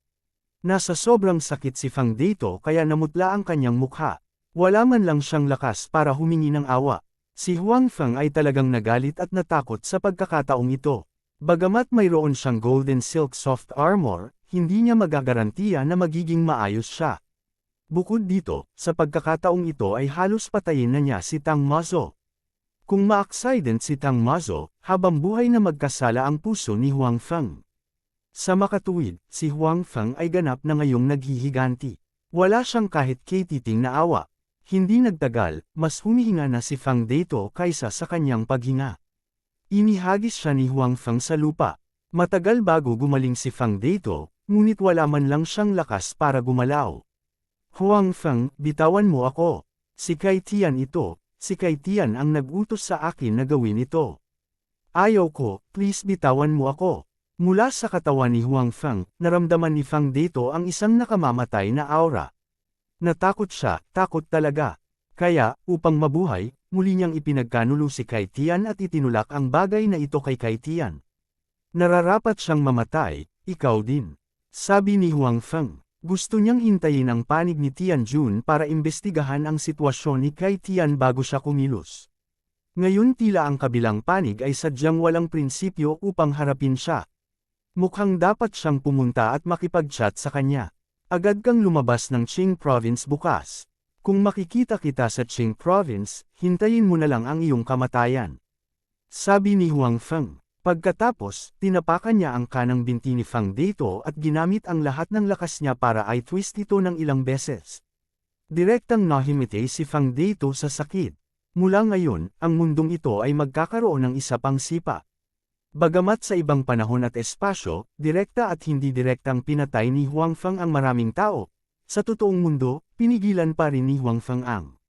Nasa sobrang sakit si Fang Deito kaya namutla ang kanyang mukha. Wala man lang siyang lakas para humingi ng awa. Si Huang Feng ay talagang nagalit at natakot sa pagkakataong ito. Bagamat mayroon siyang golden silk soft armor, hindi niya magagarantiya na magiging maayos siya. Bukod dito, sa pagkakataong ito ay halos patayin na niya si Tang Mazo. Kung ma-accident si Tang Mazo, habang buhay na magkasala ang puso ni Huang Feng. Sa makatuwid, si Huang Feng ay ganap na ngayong naghihiganti. Wala siyang kahit katiting na awa. Hindi nagtagal, mas humihinga na si Fang Deito kaysa sa kanyang paghinga. Inihagis siya ni Huang Feng sa lupa. Matagal bago gumaling si Fang Deito, ngunit wala man lang siyang lakas para gumalaw. Huang Feng, bitawan mo ako. Si Kai Tian ito, si Kai Tian ang nag-utos sa akin na gawin ito. Ayaw ko, please bitawan mo ako. Mula sa katawan ni Huang Feng, naramdaman ni Fang Deito ang isang nakamamatay na aura. Natakot siya, takot talaga. Kaya, upang mabuhay, muli niyang ipinagkanulo si Kai Tian at itinulak ang bagay na ito kay Kai Tian. Nararapat siyang mamatay, ikaw din. Sabi ni Huang Feng. Gusto niyang hintayin ang panig ni Tian Jun para imbestigahan ang sitwasyon ni Kai Tian bago siya kumilos. Ngayon tila ang kabilang panig ay sadyang walang prinsipyo upang harapin siya. Mukhang dapat siyang pumunta at makipag-chat sa kanya. Agad kang lumabas ng Qing Province bukas. Kung makikita kita sa Qing Province, hintayin mo na lang ang iyong kamatayan. Sabi ni Huang Feng. Pagkatapos, tinapakan niya ang kanang binti ni Fang Deito at ginamit ang lahat ng lakas niya para i-twist ito ng ilang beses. Direktang nahimite si Fang Deito sa sakit. Mula ngayon, ang mundong ito ay magkakaroon ng isa pang sipa. Bagamat sa ibang panahon at espasyo, direkta at hindi direktang pinatay ni Huang Feng ang maraming tao, sa totoong mundo, pinigilan pa rin ni Huang Feng ang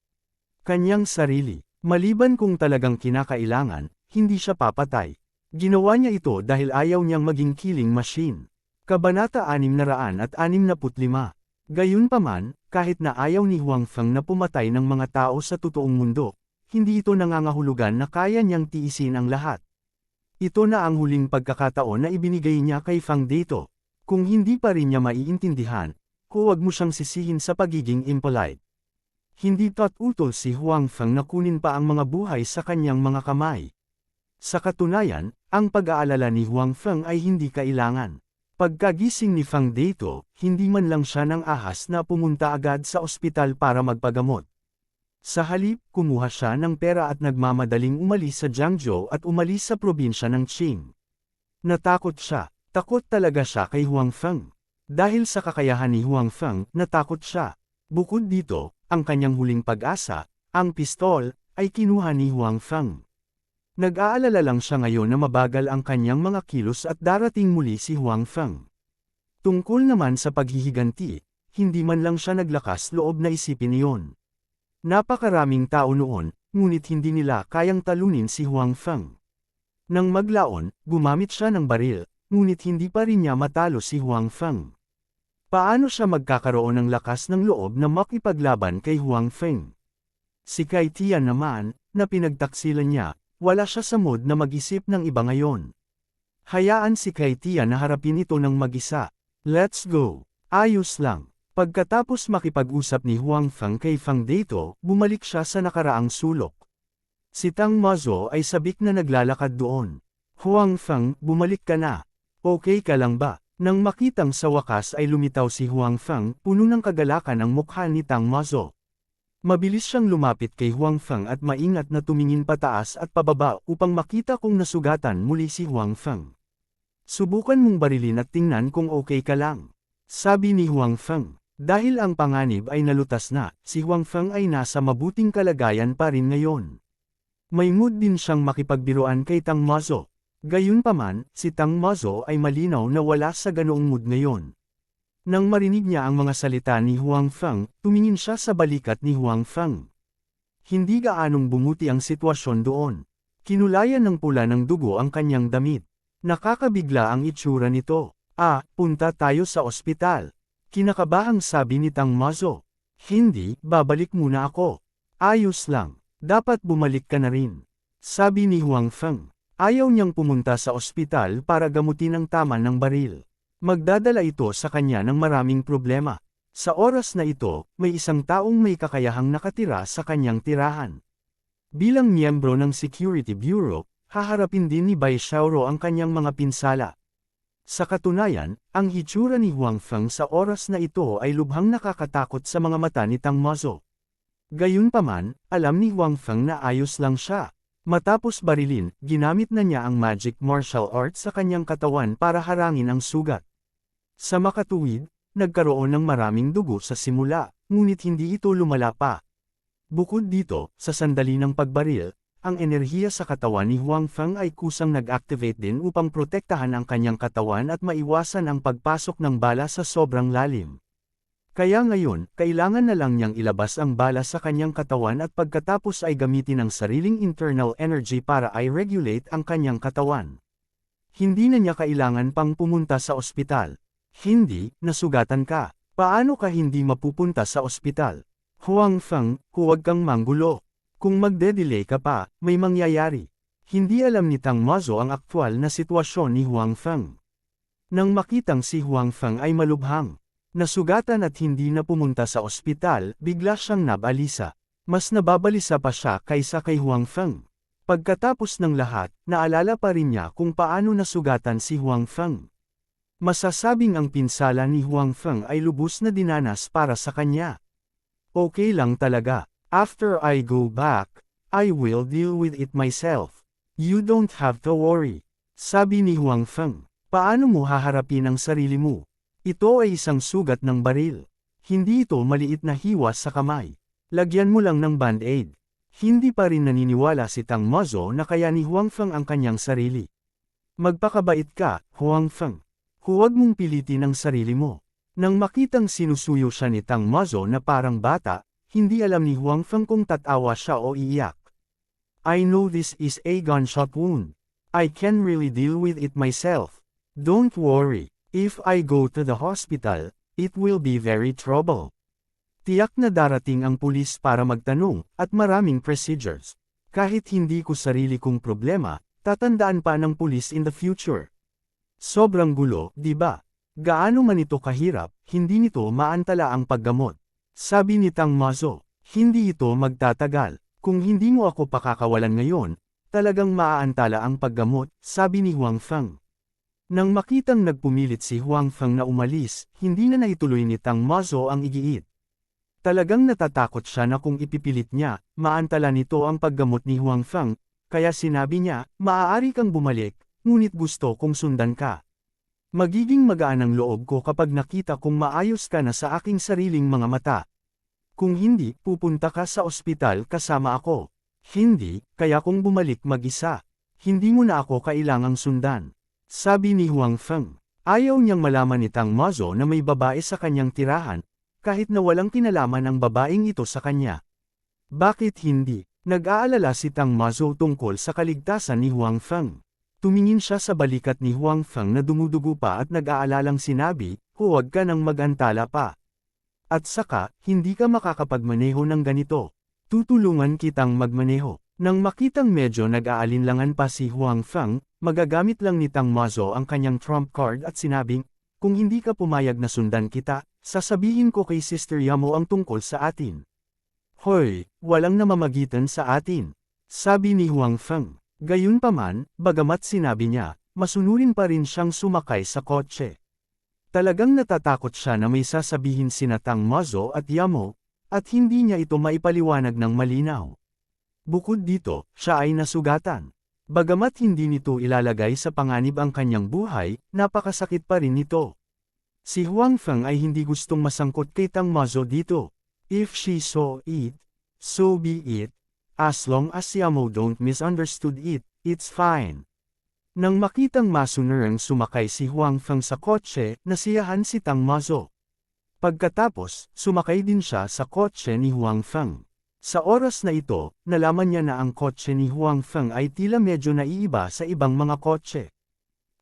kanyang sarili. Maliban kung talagang kinakailangan, hindi siya papatay. Ginawa niya ito dahil ayaw niyang maging killing machine. Kabanata 665. Gayunpaman, kahit na ayaw ni Huang Feng na pumatay ng mga tao sa totoong mundo, hindi ito nangangahulugan na kaya niyang tiisin ang lahat. Ito na ang huling pagkakataon na ibinigay niya kay Fang Deito. Kung hindi pa rin niya maiintindihan, huwag mo siyang sisihin sa pagiging impolite. Hindi utol si Huang Feng na kunin pa ang mga buhay sa kanyang mga kamay. Sa katunayan, ang pag-aalala ni Huang Feng ay hindi kailangan. Pagkagising ni Fang Deito, hindi man lang siya ng ahas na pumunta agad sa ospital para magpagamot. Sa halip, kumuha siya ng pera at nagmamadaling umalis sa Jiangzhou at umalis sa probinsya ng Qing. Natakot siya. Takot talaga siya kay Huang Feng. Dahil sa kakayahan ni Huang Feng, natakot siya. Bukod dito, ang kanyang huling pag-asa, ang pistol, ay kinuha ni Huang Feng. Nag-aalala lang siya ngayon na mabagal ang kanyang mga kilos at darating muli si Huang Feng. Tungkol naman sa paghihiganti, hindi man lang siya naglakas loob na isipin iyon. Napakaraming tao noon, ngunit hindi nila kayang talunin si Huang Feng. Nang maglaon, gumamit siya ng baril, ngunit hindi pa rin niya matalo si Huang Feng. Paano siya magkakaroon ng lakas ng loob na makipaglaban kay Huang Feng? Si Kai Tian naman, na pinagtaksilan niya, wala siya sa mood na mag-isip ng iba ngayon. Hayaan si Kaitia na harapin ito ng mag-isa. Let's go. Ayos lang. Pagkatapos makipag-usap ni Huang Feng kay Fang Dato, bumalik siya sa nakaraang sulok. Si Tang Mazo ay sabik na naglalakad doon. Huang Feng, bumalik ka na. Okay ka lang ba? Nang makitang sa wakas ay lumitaw si Huang Feng, puno ng kagalakan ang mukha ni Tang Mazo. Mabilis siyang lumapit kay Huang Feng at maingat na tumingin pataas at pababa upang makita kung nasugatan muli si Huang Feng. Subukan mong barilin at tingnan kung okay ka lang. Sabi ni Huang Feng. Dahil ang panganib ay nalutas na, si Huang Feng ay nasa mabuting kalagayan pa rin ngayon. May mood din siyang makipagbiruan kay Tang Mazo. Gayunpaman, si Tang Mazo ay malinaw na wala sa ganoong mood ngayon. Nang marinig niya ang mga salita ni Huang Feng, tumingin siya sa balikat ni Huang Feng. Hindi gaanong bumuti ang sitwasyon doon. Kinulayan ng pula ng dugo ang kanyang damit. Nakakabigla ang itsura nito. Punta tayo sa ospital. Kinakabahang sabi ni Tang Mazo. Hindi, babalik muna ako. Ayos lang. Dapat bumalik ka na rin. Sabi ni Huang Feng. Ayaw niyang pumunta sa ospital para gamutin ang tama ng baril. Magdadala ito sa kanya ng maraming problema. Sa oras na ito, may isang taong may kakayahang nakatira sa kanyang tirahan. Bilang miyembro ng Security Bureau, haharapin din ni Bai Xiaoro ang kanyang mga pinsala. Sa katunayan, ang hitsura ni Huang Feng sa oras na ito ay lubhang nakakatakot sa mga mata ni Tang Mazo. Gayunpaman, alam ni Huang Feng na ayos lang siya. Matapos barilin, ginamit na niya ang magic martial arts sa kanyang katawan para harangin ang sugat. Sa makatuwid, nagkaroon ng maraming dugo sa simula, ngunit hindi ito lumala pa. Bukod dito, sa sandali ng pagbaril, ang enerhiya sa katawan ni Huang Feng ay kusang nag-activate din upang protektahan ang kanyang katawan at maiwasan ang pagpasok ng bala sa sobrang lalim. Kaya ngayon, kailangan na lang niyang ilabas ang bala sa kanyang katawan at pagkatapos ay gamitin ang sariling internal energy para i-regulate ang kanyang katawan. Hindi na niya kailangan pang pumunta sa ospital. Hindi, nasugatan ka. Paano ka hindi mapupunta sa ospital? Huang Feng, huwag kang manggulo. Kung magde-delay ka pa, may mangyayari. Hindi alam ni Tang Mazo ang aktwal na sitwasyon ni Huang Feng. Nang makitang si Huang Feng ay malubhang, nasugatan at hindi na pumunta sa ospital, bigla siyang nabalisa. Mas nababalisa pa siya kaysa kay Huang Feng. Pagkatapos ng lahat, naalala pa rin niya kung paano nasugatan si Huang Feng. Masasabing ang pinsala ni Huang Feng ay lubos na dinanas para sa kanya. Okay lang talaga. After I go back, I will deal with it myself. You don't have to worry. Sabi ni Huang Feng. Paano mo haharapin ang sarili mo? Ito ay isang sugat ng baril. Hindi ito maliit na hiwas sa kamay. Lagyan mo lang ng band-aid. Hindi pa rin naniniwala si Tang Mazo na kaya ni Huang Feng ang kanyang sarili. Magpakabait ka, Huang Feng. Huwag mong pilitin ang sarili mo. Nang makitang sinusuyo siya ni Tang Mazo na parang bata, hindi alam ni Huang Feng kung tatawa siya o iiyak. I know this is a gunshot wound. I can really deal with it myself. Don't worry, if I go to the hospital, it will be very trouble. Tiyak na darating ang pulis para magtanong, at maraming procedures. Kahit hindi ko sarili kong problema, tatandaan pa ng pulis in the future. Sobrang gulo, di ba? Gaano man ito kahirap, hindi nito maantala ang paggamot. Sabi ni Tang Mazo, hindi ito magtatagal. Kung hindi mo ako pakakawalan ngayon, talagang maaantala ang paggamot, sabi ni Huang Feng. Nang makitang nagpumilit si Huang Feng na umalis, hindi na naituloy ni Tang Mazo ang igiit. Talagang natatakot siya na kung ipipilit niya, maantala nito ang paggamot ni Huang Feng, kaya sinabi niya, maaari kang bumalik, ngunit gusto kong sundan ka. Magiging magaan ang loob ko kapag nakita kong maayos ka na sa aking sariling mga mata. Kung hindi, pupunta ka sa ospital kasama ako. Hindi, kaya kung bumalik mag-isa. Hindi mo na ako kailangang sundan. Sabi ni Huang Feng. Ayaw niyang malaman ni Tang Mazo na may babae sa kanyang tirahan, kahit na walang kinalaman ang babaeng ito sa kanya. Bakit hindi? Nag-aalala si Tang Mazo tungkol sa kaligtasan ni Huang Feng. Tumingin siya sa balikat ni Huang Feng na dumudugo pa at nag-aalalang sinabi, huwag ka nang mag-antala pa. At saka, hindi ka makakapagmaneho ng ganito. Tutulungan kitang magmaneho. Nang makitang medyo nag-aalinlangan pa si Huang Feng, magagamit lang ni Tang Mazo ang kanyang trump card at sinabing, kung hindi ka pumayag na sundan kita, sasabihin ko kay Sister Yamo ang tungkol sa atin. Hoy, walang namamagitan sa atin, sabi ni Huang Feng. Gayunpaman, bagamat sinabi niya, masunurin pa rin siyang sumakay sa kotse. Talagang natatakot siya na may sasabihin sina Tang Mazo at Yamo, at hindi niya ito maipaliwanag ng malinaw. Bukod dito, siya ay nasugatan. Bagamat hindi nito ilalagay sa panganib ang kanyang buhay, napakasakit pa rin nito. Si Huang Feng ay hindi gustong masangkot kay Tang Mazo dito. If she saw it, so be it. As long as Yamo don't misunderstood it, it's fine. Nang makitang masunerang sumakay si Huang Feng sa kotse, nasiyahan si Tang Mazo. Pagkatapos, sumakay din siya sa kotse ni Huang Feng. Sa oras na ito, nalaman niya na ang kotse ni Huang Feng ay tila medyo naiiba sa ibang mga kotse.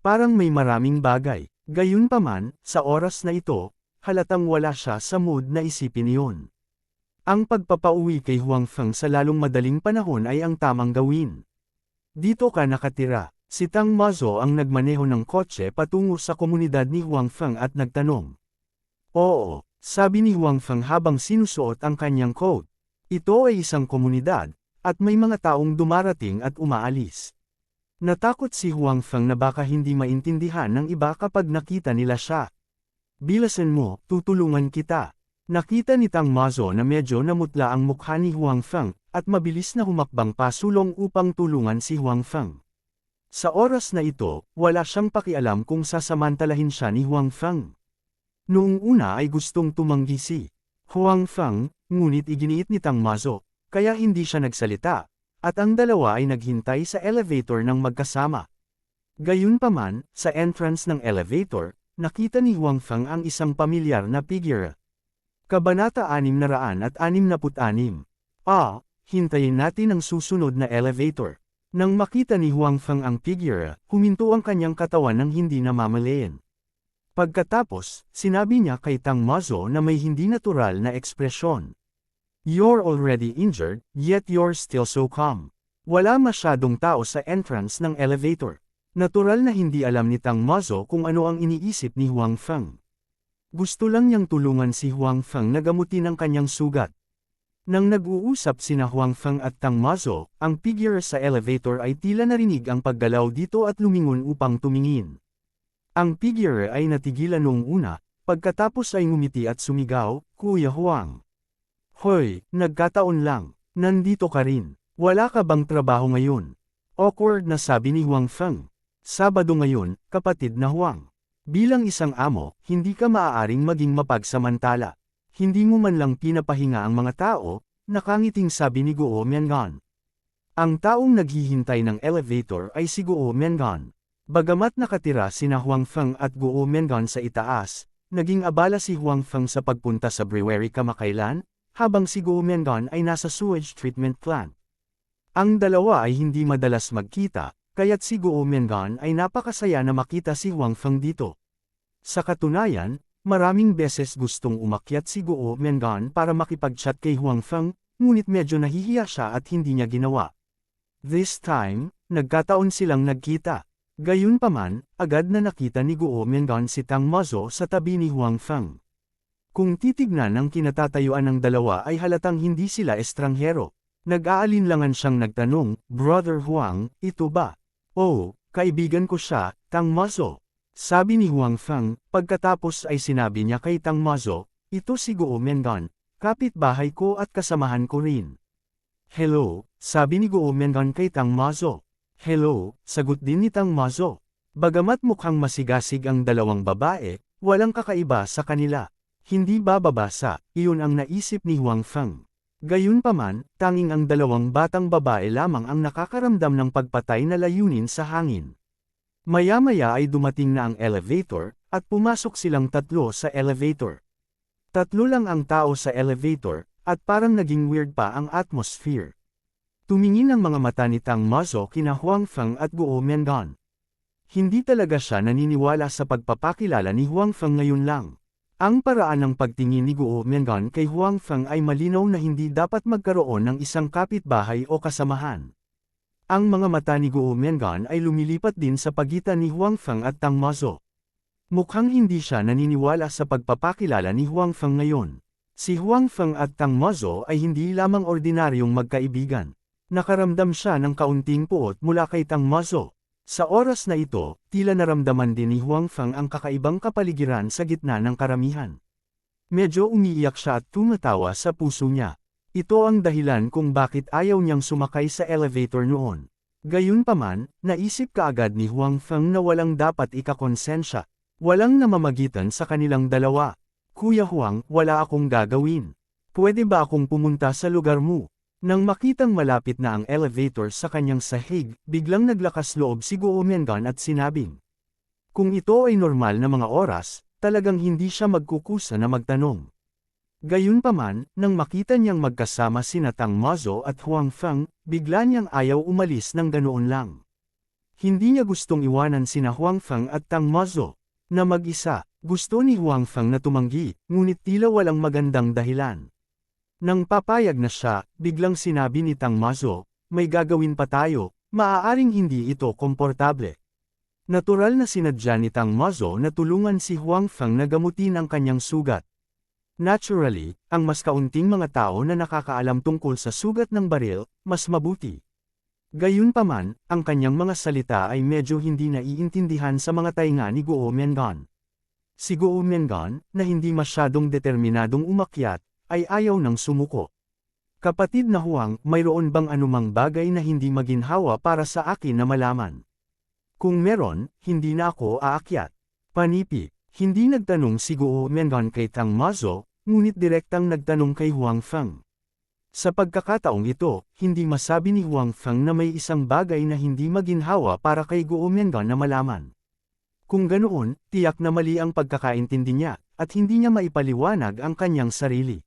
Parang may maraming bagay. Gayunpaman, sa oras na ito, halatang wala siya sa mood na isipin iyon. Ang pagpapauwi kay Huang Feng sa lalong madaling panahon ay ang tamang gawin. Dito ka nakatira. Si Tang Mazo ang nagmaneho ng kotse patungo sa komunidad ni Huang Feng at nagtanong. Oo, sabi ni Huang Feng habang sinusuot ang kanyang coat. Ito ay isang komunidad, at may mga taong dumarating at umaalis. Natakot si Huang Feng na baka hindi maintindihan ng iba kapag nakita nila siya. Bilasan mo, tutulungan kita. Nakita ni Tang Mazo na medyo namutla ang mukha ni Huang Feng, at mabilis na humakbang pasulong upang tulungan si Huang Feng. Sa oras na ito, wala siyang pakialam kung sasamantalahin siya ni Huang Feng. Noong una ay gustong tumanggi si Huang Feng, ngunit iginiit ni Tang Mazo, kaya hindi siya nagsalita, at ang dalawa ay naghintay sa elevator ng magkasama. Gayunpaman, sa entrance ng elevator, nakita ni Huang Feng ang isang pamilyar na figure. Kabanata 666. Hintayin natin ang susunod na elevator. Nang makita ni Huang Feng ang figure, huminto ang kanyang katawan ng hindi namamalayan. Pagkatapos, sinabi niya kay Tang Mazo na may hindi natural na ekspresyon. You're already injured, yet you're still so calm. Wala masyadong tao sa entrance ng elevator. Natural na hindi alam ni Tang Mazo kung ano ang iniisip ni Huang Feng. Gusto lang niyang tulungan si Huang Feng na gamutin ang kanyang sugat. Nang nag-uusap sina Huang Feng at Tang Mazo, ang figure sa elevator ay tila narinig ang paggalaw dito at lumingon upang tumingin. Ang figure ay natigilan noong una, pagkatapos ay ngumiti at sumigaw, Kuya Huang. Hoy, nagkataon lang, nandito ka rin. Wala ka bang trabaho ngayon? Awkward na sabi ni Huang Feng. Sabado ngayon, kapatid na Huang. Bilang isang amo, hindi ka maaaring maging mapagsamantala. Hindi mo man lang pinapahinga ang mga tao, nakangiting sabi ni Guo Miangan. Ang taong naghihintay ng elevator ay si Guo Miangan. Bagamat nakatira sina Huang Feng at Guo Miangan sa itaas, naging abala si Huang Feng sa pagpunta sa brewery kamakailan, habang si Guo Miangan ay nasa sewage treatment plant. Ang dalawa ay hindi madalas magkita, kaya't si Guo Miangan ay napakasaya na makita si Huang Feng dito. Sa katunayan, maraming beses gustong umakyat si Guo Miangan para makipag-chat kay Huang Feng, ngunit medyo nahihiya siya at hindi niya ginawa. This time, nagkataon silang nagkita. Gayunpaman, agad na nakita ni Guo Miangan si Tang Mazo sa tabi ni Huang Feng. Kung titignan ang kinatatayuan ng dalawa ay halatang hindi sila estranghero. Nag-aalinlangan siyang nagtanong, Brother Huang, ito ba? Oh, kaibigan ko siya, Tang Mazo. Sabi ni Huang Feng, pagkatapos ay sinabi niya kay Tang Mazo, ito si Guo Miangan, kapitbahay ko at kasamahan ko rin. Hello, sabi ni Guo Miangan kay Tang Mazo. Hello, sagot din ni Tang Mazo. Bagamat mukhang masigasig ang dalawang babae, walang kakaiba sa kanila. Hindi bababasa, iyon ang naisip ni Huang Feng. Gayunpaman, tanging ang dalawang batang babae lamang ang nakakaramdam ng pagpatay na layunin sa hangin. Maya-maya ay dumating na ang elevator, at pumasok silang tatlo sa elevator. Tatlo lang ang tao sa elevator, at parang naging weird pa ang atmosphere. Tumingin ang mga mata ni Tang Mazo kina Huang Feng at Guo Miangan. Hindi talaga siya naniniwala sa pagpapakilala ni Huang Feng ngayon lang. Ang paraan ng pagtingin ni Guo Mengan kay Huang Feng ay malinaw na hindi dapat magkaroon ng isang kapitbahay o kasamahan. Ang mga mata ni Guo Mengan ay lumilipat din sa pagitan ni Huang Feng at Tang Mazo. Mukhang hindi siya naniniwala sa pagpapakilala ni Huang Feng ngayon. Si Huang Feng at Tang Mazo ay hindi lamang ordinaryong magkaibigan. Nakaramdam siya ng kaunting puot mula kay Tang Mazo. Sa oras na ito, tila naramdaman din ni Huang Feng ang kakaibang kapaligiran sa gitna ng karamihan. Medyo umiiyak siya at tumatawa sa puso niya. Ito ang dahilan kung bakit ayaw niyang sumakay sa elevator noon. Gayunpaman, naisip kaagad ni Huang Feng na walang dapat ikakonsensya. Walang namamagitan sa kanilang dalawa. Kuya Huang, wala akong gagawin. Pwede ba akong pumunta sa lugar mo? Nang makitang malapit na ang elevator sa kanyang sahig, biglang naglakas loob si Guo Mengan at sinabing, kung ito ay normal na mga oras, talagang hindi siya magkukusa na magtanong. Gayunpaman, nang makita niyang magkasama sina Tang Mazo at Huang Feng, bigla niyang ayaw umalis ng ganoon lang. Hindi niya gustong iwanan sina Huang Feng at Tang Mazo na mag-isa. Gusto ni Huang Feng na tumanggi, ngunit tila walang magandang dahilan. Nang papayag na siya, biglang sinabi ni Tang Mazo, may gagawin pa tayo, maaaring hindi ito komportable. Natural na sinadya ni Tang Mazo na tulungan si Huang Feng na gamutin ang kanyang sugat. Naturally, ang mas kaunting mga tao na nakakaalam tungkol sa sugat ng baril, mas mabuti. Gayunpaman, ang kanyang mga salita ay medyo hindi naiintindihan sa mga tainga ni Guo Mengan. Si Guo Mengan, na hindi masyadong determinadong umakyat, ay ayaw ng sumuko. Kapatid na Huang, mayroon bang anumang bagay na hindi maginhawa para sa akin na malaman? Kung meron, hindi na ako aakyat. Panipi, hindi nagtanong si Guo Mengan kay Tang Mazo, ngunit direktang nagtanong kay Huang Feng. Sa pagkakataong ito, hindi masabi ni Huang Feng na may isang bagay na hindi maginhawa para kay Guo Mengan na malaman. Kung ganoon, tiyak na mali ang pagkakaintindi niya, at hindi niya maipaliwanag ang kanyang sarili.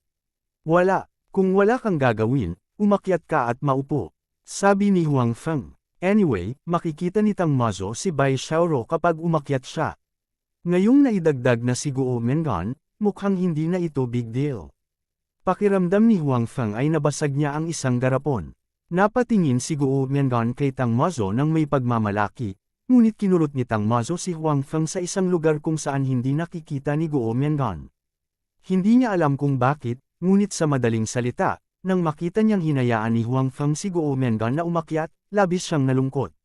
Wala, kung wala kang gagawin, umakyat ka at maupo, sabi ni Huang Feng. Anyway, makikita ni Tang Mazo si Bai Xiaoro kapag umakyat siya. Ngayong naidagdag na si Guo Mengan, mukhang hindi na ito big deal. Pakiramdam ni Huang Feng ay nabasag niya ang isang garapon. Napatingin si Guo Mengan kay Tang Mazo nang may pagmamalaki, ngunit kinurot ni Tang Mazo si Huang Feng sa isang lugar kung saan hindi nakikita ni Guo Mengan. Hindi niya alam kung bakit, ngunit sa madaling salita, nang makita niyang hinayaan ni Huang Feng si Guo Mengan na umakyat, labis siyang nalungkot.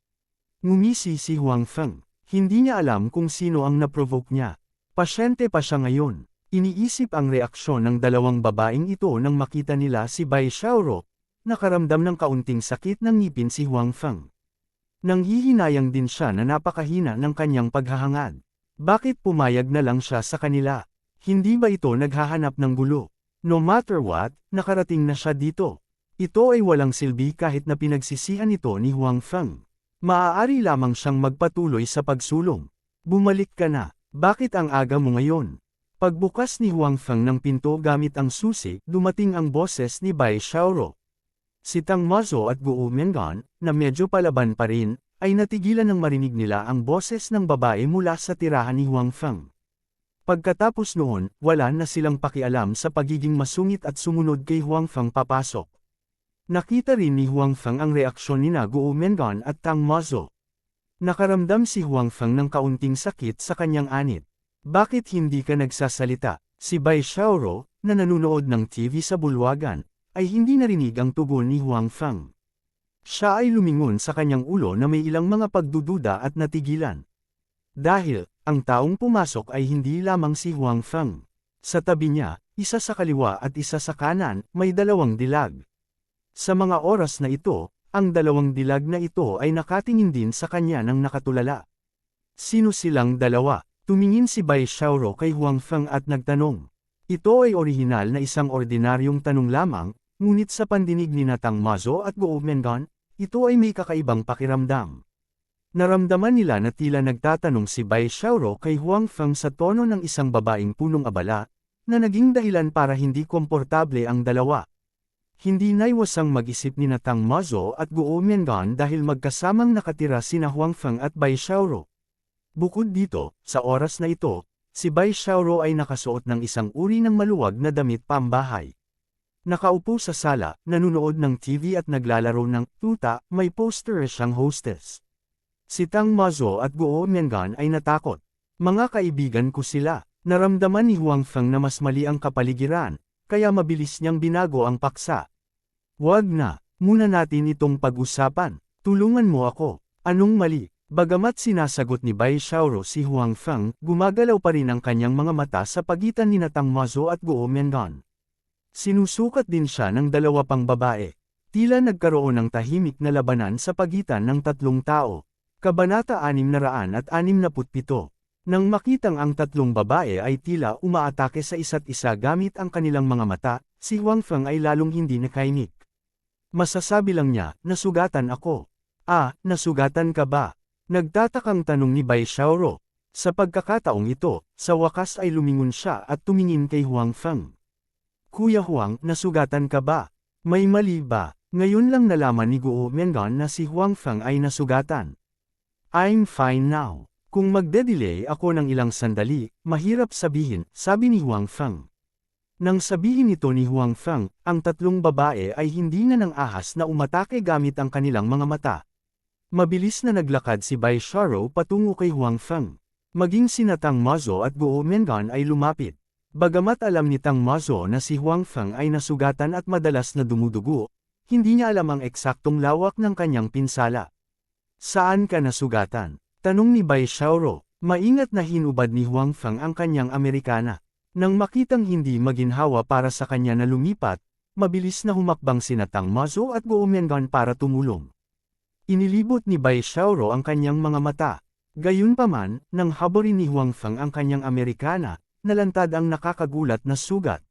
Ngumisi si Huang Feng. Hindi niya alam kung sino ang naprovoke niya. Pasyente pa siya ngayon. Iniisip ang reaksyon ng dalawang babaeng ito nang makita nila si Bai Xiaoro. Nakaramdam ng kaunting sakit ng ngipin si Huang Feng. Nanghihinayang din siya na napakahina ng kanyang paghahangad. Bakit pumayag na lang siya sa kanila? Hindi ba ito naghahanap ng gulo? No matter what, nakarating na siya dito. Ito ay walang silbi kahit na pinagsisihan ito ni Huang Feng. Maaari lamang siyang magpatuloy sa pagsulong. Bumalik ka na. Bakit ang aga mo ngayon? Pagbukas ni Huang Feng ng pinto gamit ang susi, dumating ang boses ni Bai Xiaoro. Si Tang Mazo at Guo Mengan, na medyo palaban pa rin, ay natigilan nang marinig nila ang boses ng babae mula sa tirahan ni Huang Feng. Pagkatapos noon, wala na silang pakialam sa pagiging masungit at sumunod kay Huang Feng papasok. Nakita rin ni Huang Feng ang reaksyon ni Guo Mengan at Tang Mazo. Nakaramdam si Huang Feng ng kaunting sakit sa kanyang anit. Bakit hindi ka nagsasalita? Si Bai Xiaoro, na nanunood ng TV sa bulwagan, ay hindi narinig ang tugon ni Huang Feng. Siya ay lumingon sa kanyang ulo na may ilang mga pagdududa at natigilan. Dahil, ang taong pumasok ay hindi lamang si Huang Feng. Sa tabi niya, isa sa kaliwa at isa sa kanan, may dalawang dilag. Sa mga oras na ito, ang dalawang dilag na ito ay nakatingin din sa kanya ng nakatulala. Sino silang dalawa? Tumingin si Bai Xiaoro kay Huang Feng at nagtanong. Ito ay orihinal na isang ordinaryong tanong lamang, ngunit sa pandinig ni Tang Mazo at Guo Mengan, ito ay may kakaibang pakiramdam. Naramdaman nila na tila nagtatanong si Bai Xiaoro kay Huang Feng sa tono ng isang babaeng punong abala, na naging dahilan para hindi komportable ang dalawa. Hindi naiwasang mag-isip ni Tang Mazo at Guo Mengan dahil magkasamang nakatira sina Huang Feng at Bai Xiaoro. Bukod dito, sa oras na ito, Si Bai Xiaoro ay nakasuot ng isang uri ng maluwag na damit pambahay. Nakaupo sa sala, nanunood ng TV at naglalaro ng tuta, may poster siyang hostess. Si Tang Mazo at Guo Mengan ay natakot. Mga kaibigan ko sila. Naramdaman ni Huang Feng na mas mali ang kapaligiran, kaya mabilis niyang binago ang paksa. Wag na, muna natin itong pag-usapan. Tulungan mo ako. Anong mali? Bagamat sinasagot ni Bai Xiaoro si Huang Feng, gumagalaw pa rin ang kanyang mga mata sa pagitan ni Tang Mazo at Guo Mengan. Sinusukat din siya ng dalawa pang babae. Tila nagkaroon ng tahimik na labanan sa pagitan ng tatlong tao. Kabanata 667. Nang makitang ang tatlong babae ay tila umaatake sa isa't isa gamit ang kanilang mga mata, si Huang Feng ay lalong hindi nakainik. Masasabi lang niya, nasugatan ako. Ah, nasugatan ka ba? Nagtatakang tanong ni Bai Xiaoro. Sa pagkakataong ito, sa wakas ay lumingon siya at tumingin kay Huang Feng. Kuya Huang, nasugatan ka ba? May mali ba? Ngayon lang nalaman ni Guo Mengan na si Huang Feng ay nasugatan. I'm fine now. Kung magde-delay ako ng ilang sandali, mahirap sabihin, sabi ni Huang Feng. Nang sabihin ito ni Huang Feng, ang tatlong babae ay hindi na nang ahas na umatake gamit ang kanilang mga mata. Mabilis na naglakad si Bai Xiaoro patungo kay Huang Feng. Maging si Tang Mazo at Guo Mengan ay lumapit. Bagamat alam ni Tang Mazo na si Huang Feng ay nasugatan at madalas na dumudugo, hindi niya alam ang eksaktong lawak ng kanyang pinsala. Saan ka nasugatan? Tanong ni Bai Xiaoro. Maingat na hinubad ni Huang Feng ang kanyang Amerikana. Nang makitang hindi maginhawa para sa kanya na lumipat, mabilis na humakbang si Tang Mazo at Guo Mengan para tumulong. Inilibot ni Bai Xiaoro ang kanyang mga mata. Gayunpaman, nang haborin ni Huang Feng ang kanyang Amerikana, nalantad ang nakakagulat na sugat.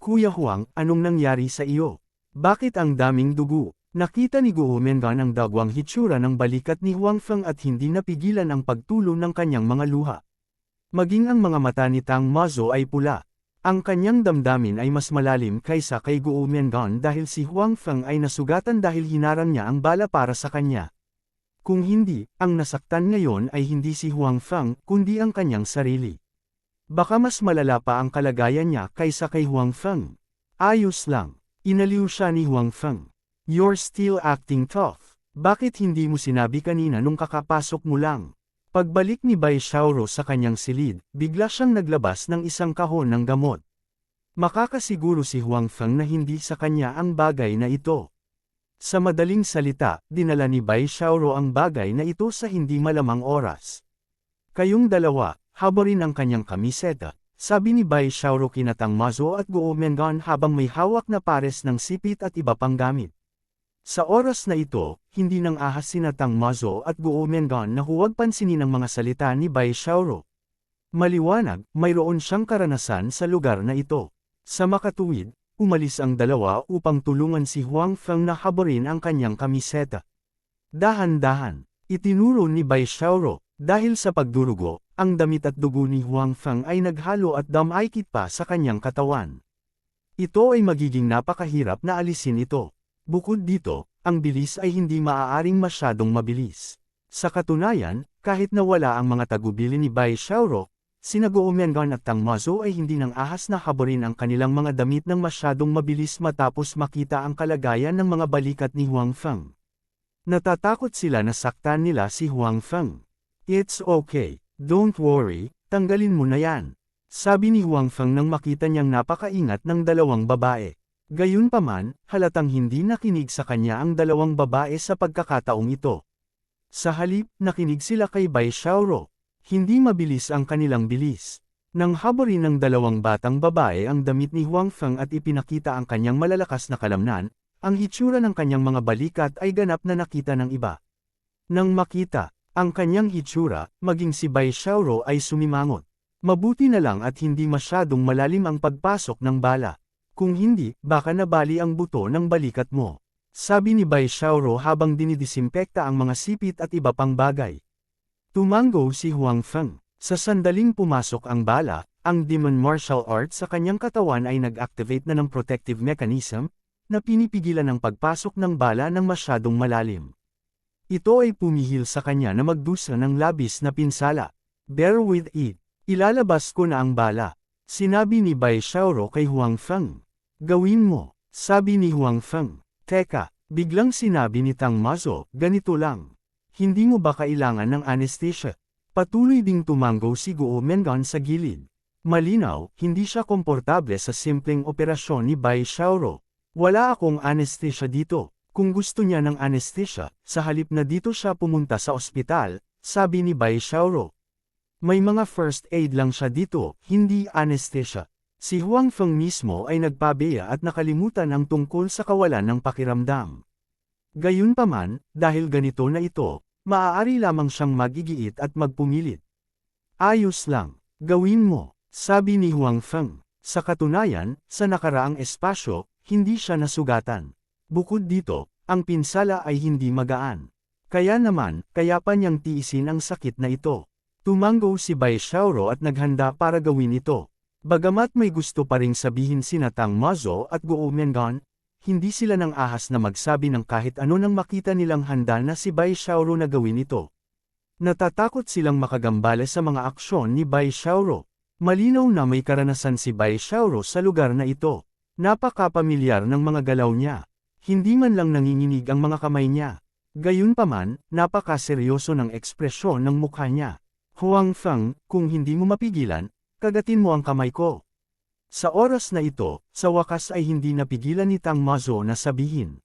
Kuya Huang, anong nangyari sa iyo? Bakit ang daming dugo? Nakita ni Guo Mengan ang dagwang hitsura ng balikat ni Huang Feng at hindi napigilan ang pagtulo ng kanyang mga luha. Maging ang mga mata ni Tang Mazo ay pula. Ang kanyang damdamin ay mas malalim kaysa kay Guo Mengan dahil si Huang Feng ay nasugatan dahil hinarang niya ang bala para sa kanya. Kung hindi, ang nasaktan ngayon ay hindi si Huang Feng, kundi ang kanyang sarili. Baka mas malala pa ang kalagayan niya kaysa kay Huang Feng. Ayos lang. Inaliw siya ni Huang Feng. You're still acting tough. Bakit hindi mo sinabi kanina nung kakapasok mo lang? Pagbalik ni Bai Xiaoro sa kanyang silid, bigla siyang naglabas ng isang kahon ng gamot. Makakasiguro si Huang Feng na hindi sa kanya ang bagay na ito. Sa madaling salita, dinala ni Bai Xiaoro ang bagay na ito sa hindi malamang oras. Kayong dalawa, haborin ang kanyang kamiseta, sabi ni Bai Xiaoro kina Tang Mazo at Guo Mengan habang may hawak na pares ng sipit at iba pang gamit. Sa oras na ito, hindi nang ahas sina Tang Mazo at Guo Mengan na huwag pansinin ang mga salita ni Bai Xiaoro. Maliwanag, mayroon siyang karanasan sa lugar na ito. Sa makatuwid, umalis ang dalawa upang tulungan si Huang Feng na haborin ang kanyang kamiseta. Dahan-dahan, itinuro ni Bai Xiaoro, dahil sa pagdurugo, ang damit at dugo ni Huang Feng ay naghalo at damaykit pa sa kanyang katawan. Ito ay magiging napakahirap na alisin ito. Bukod dito, ang bilis ay hindi maaaring masyadong mabilis. Sa katunayan, kahit na wala ang mga tagubili ni Bai Xiaoro, sina Guo Mengan at Tang Mazo ay hindi nang ahas na haborin ang kanilang mga damit ng masyadong mabilis matapos makita ang kalagayan ng mga balikat ni Huang Feng. Natatakot sila na saktan nila si Huang Feng. It's okay, don't worry, tanggalin mo na yan. Sabi ni Huang Feng nang makita niyang napakaingat ng dalawang babae. Gayunpaman, halatang hindi nakinig sa kanya ang dalawang babae sa pagkakataong ito. Sa halip, nakinig sila kay Bai Xiaoro. Hindi mabilis ang kanilang bilis. Nang haborin ng dalawang batang babae ang damit ni Huang Feng at ipinakita ang kanyang malalakas na kalamnan, ang hitsura ng kanyang mga balikat ay ganap na nakita ng iba. Nang makita ang kanyang hitsura, maging si Bai Xiaoro ay sumimangot. Mabuti na lang at hindi masyadong malalim ang pagpasok ng bala. Kung hindi, baka nabali ang buto ng balikat mo. Sabi ni Bai Xiaoro habang dinidisimpekta ang mga sipit at iba pang bagay. Tumango si Huang Feng. Sa sandaling pumasok ang bala, ang demon martial art sa kanyang katawan ay nag-activate na ng protective mechanism, na pinipigilan ang pagpasok ng bala ng masyadong malalim. Ito ay pumihil sa kanya na magdusa ng labis na pinsala. Bear with it. Ilalabas ko na ang bala. Sinabi ni Bai Xiaoro kay Huang Feng. Gawin mo, sabi ni Huang Feng. Teka, biglang sinabi ni Tang Mazo, ganito lang. Hindi mo ba kailangan ng anesthesia? Patuloy ding tumango si Guo Mengan sa gilid. Malinaw, hindi siya komportable sa simpleng operasyon ni Bai Xiaoro. Wala akong anesthesia dito. Kung gusto niya ng anesthesia, sa halip na dito siya pumunta sa ospital, sabi ni Bai Xiaoro. May mga first aid lang siya dito, hindi anesthesia. Si Huang Feng mismo ay nagpabeya at nakalimutan ang tungkol sa kawalan ng pakiramdam. Gayunpaman, dahil ganito na ito, maaari lamang siyang magigiit at magpumilit. Ayos lang, gawin mo. Sabi ni Huang Feng. Sa katunayan, sa nakaraang espasyo, hindi siya nasugatan. Bukod dito, ang pinsala ay hindi magaan. Kaya naman, kaya pa niyang tiisin ang sakit na ito. Tumango si Bai Xiaoro at naghanda para gawin ito. Bagamat may gusto pa ring sabihin sina Tang Mazo at Guo Mengan, hindi sila nang ahas na magsabi ng kahit ano nang makita nilang handa na si Bai Xiaoro na gawin ito. Natatakot silang makagambala sa mga aksyon ni Bai Xiaoro. Malinaw na may karanasan si Bai Xiaoro sa lugar na ito. Napakapamilyar ng mga galaw niya. Hindi man lang nanginginig ang mga kamay niya. Gayunpaman, napakaseryoso ng ekspresyon ng mukha niya. Huang Feng, kung hindi mo mapigilan, kagatin mo ang kamay ko. Sa oras na ito, sa wakas ay hindi napigilan ni Tang Mazo na sabihin.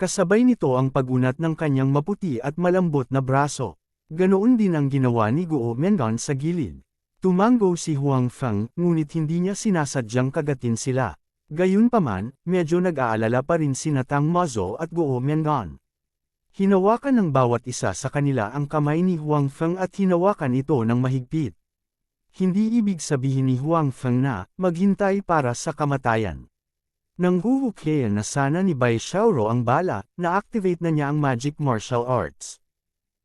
Kasabay nito ang pagunat ng kanyang maputi at malambot na braso. Ganoon din ang ginawa ni Guo Mengan sa gilid. Tumango si Huang Feng, ngunit hindi niya sinasadyang kagatin sila. Gayunpaman, medyo nag-aalala pa rin sina Tang Mazo at Guo Mengan. Hinawakan ng bawat isa sa kanila ang kamay ni Huang Feng at hinawakan ito ng mahigpit. Hindi ibig sabihin ni Huang Feng na maghintay para sa kamatayan. Nang huhukyayan na sana ni Bai Xiaoro ang bala, na-activate na niya ang magic martial arts.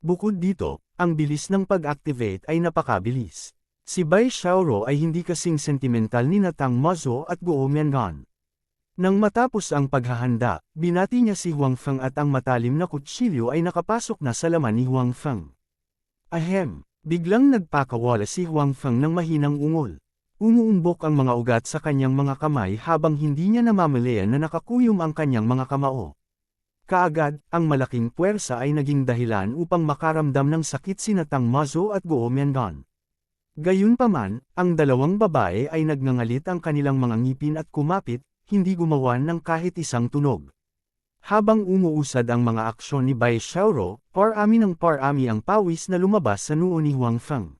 Bukod dito, ang bilis ng pag-activate ay napakabilis. Si Bai Xiaoro ay hindi kasing sentimental ni Tang Mazo at Guo Mengan. Nang matapos ang paghahanda, binati niya si Huang Feng at ang matalim na kutsilyo ay nakapasok na sa laman ni Huang Feng. Ahem, biglang nagpakawala si Huang Feng ng mahinang ungol. Umuumbok ang mga ugat sa kanyang mga kamay habang hindi niya namamalayan na nakakuyom ang kanyang mga kamao. Kaagad, ang malaking puwersa ay naging dahilan upang makaramdam ng sakit sina Tang Mazo at Guo Mengan. Gayunpaman, ang dalawang babae ay nagngangalit ang kanilang mga ngipin at kumapit, hindi gumawan ng kahit isang tunog. Habang umuusad ang mga aksyon ni Bai Xiaoro, parami ng parami ang pawis na lumabas sa noo ni Huang Feng.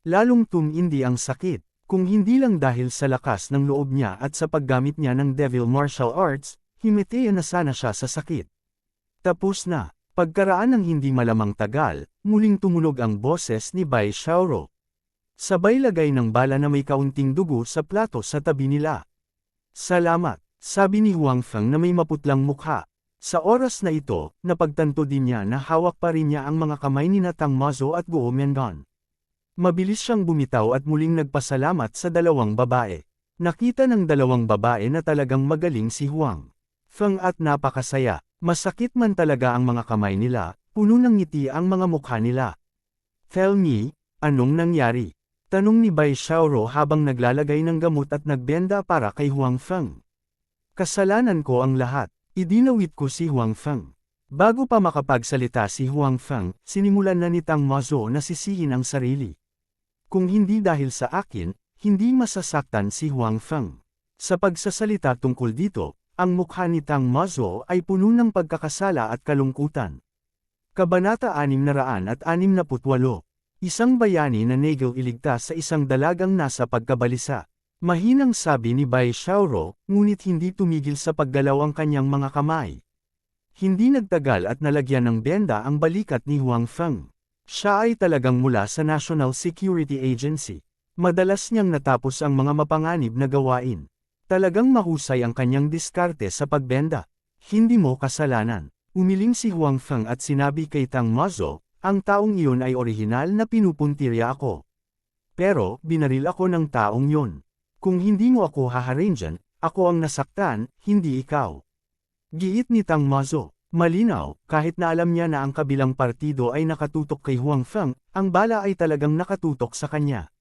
Lalong tumindi ang sakit, kung hindi lang dahil sa lakas ng loob niya at sa paggamit niya ng Devil Martial Arts, himiteya na sana siya sa sakit. Tapos na, pagkaraan ng hindi malamang tagal, muling tumunog ang boses ni Bai Xiaoro. Sabay lagay ng bala na may kaunting dugo sa plato sa tabi nila. Salamat, sabi ni Huang Feng na may maputlang mukha. Sa oras na ito, napagtanto din niya na hawak pa rin niya ang mga kamay ni Tang Mazo at Guo Mengan. Mabilis siyang bumitaw at muling nagpasalamat sa dalawang babae. Nakita ng dalawang babae na talagang magaling si Huang Feng at napakasaya. Masakit man talaga ang mga kamay nila, puno ng ngiti ang mga mukha nila. Tell me, anong nangyari? Tanong ni Bai Xiaoro habang naglalagay ng gamot at nagbenda para kay Huang Feng. Kasalanan ko ang lahat, idinawit ko si Huang Feng. Bago pa makapagsalita si Huang Feng, sinimulan na ni Tang Mazo na sisihin ang sarili. Kung hindi dahil sa akin, hindi masasaktan si Huang Feng. Sa pagsasalita tungkol dito, ang mukha ni Tang Mazo ay puno ng pagkakasala at kalungkutan. Kabanata 668. Isang bayani na negel iligtas sa isang dalagang nasa pagkabalisa. Mahinang sabi ni Bai Xiaoro, ngunit hindi tumigil sa paggalaw ang kanyang mga kamay. Hindi nagtagal at nalagyan ng benda ang balikat ni Huang Feng. Siya ay talagang mula sa National Security Agency. Madalas niyang natapos ang mga mapanganib na gawain. Talagang mahusay ang kanyang diskarte sa pagbenda. Hindi mo kasalanan. Umiling si Huang Feng at sinabi kay Tang Mazo, ang taong iyon ay orihinal na pinupuntirya ako. Pero, binaril ako ng taong yun. Kung hindi mo ako haharin dyan, ako ang nasaktan, hindi ikaw. Giit ni Tang Mazo. Malinaw, kahit na alam niya na ang kabilang partido ay nakatutok kay Huang Feng, ang bala ay talagang nakatutok sa kanya.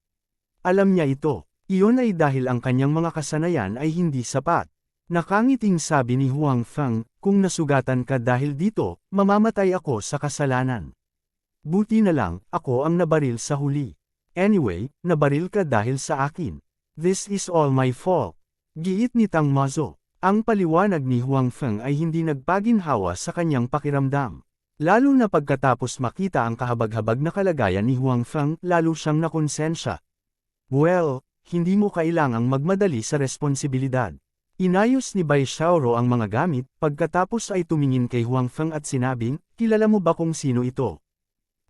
Alam niya ito. Iyon ay dahil ang kanyang mga kasanayan ay hindi sapat. Nakangiting sabi ni Huang Feng, kung nasugatan ka dahil dito, mamamatay ako sa kasalanan. Buti na lang, ako ang nabaril sa huli. Anyway, nabaril ka dahil sa akin. This is all my fault. Giit ni Tang Mazo. Ang paliwanag ni Huang Feng ay hindi nagpaginhawa sa kanyang pakiramdam. Lalo na pagkatapos makita ang kahabag-habag na kalagayan ni Huang Feng, lalo siyang nakonsensya. Well, hindi mo kailangang magmadali sa responsibilidad. Inayos ni Bai Xiaoro ang mga gamit, pagkatapos ay tumingin kay Huang Feng at sinabing, kilala mo ba kung sino ito?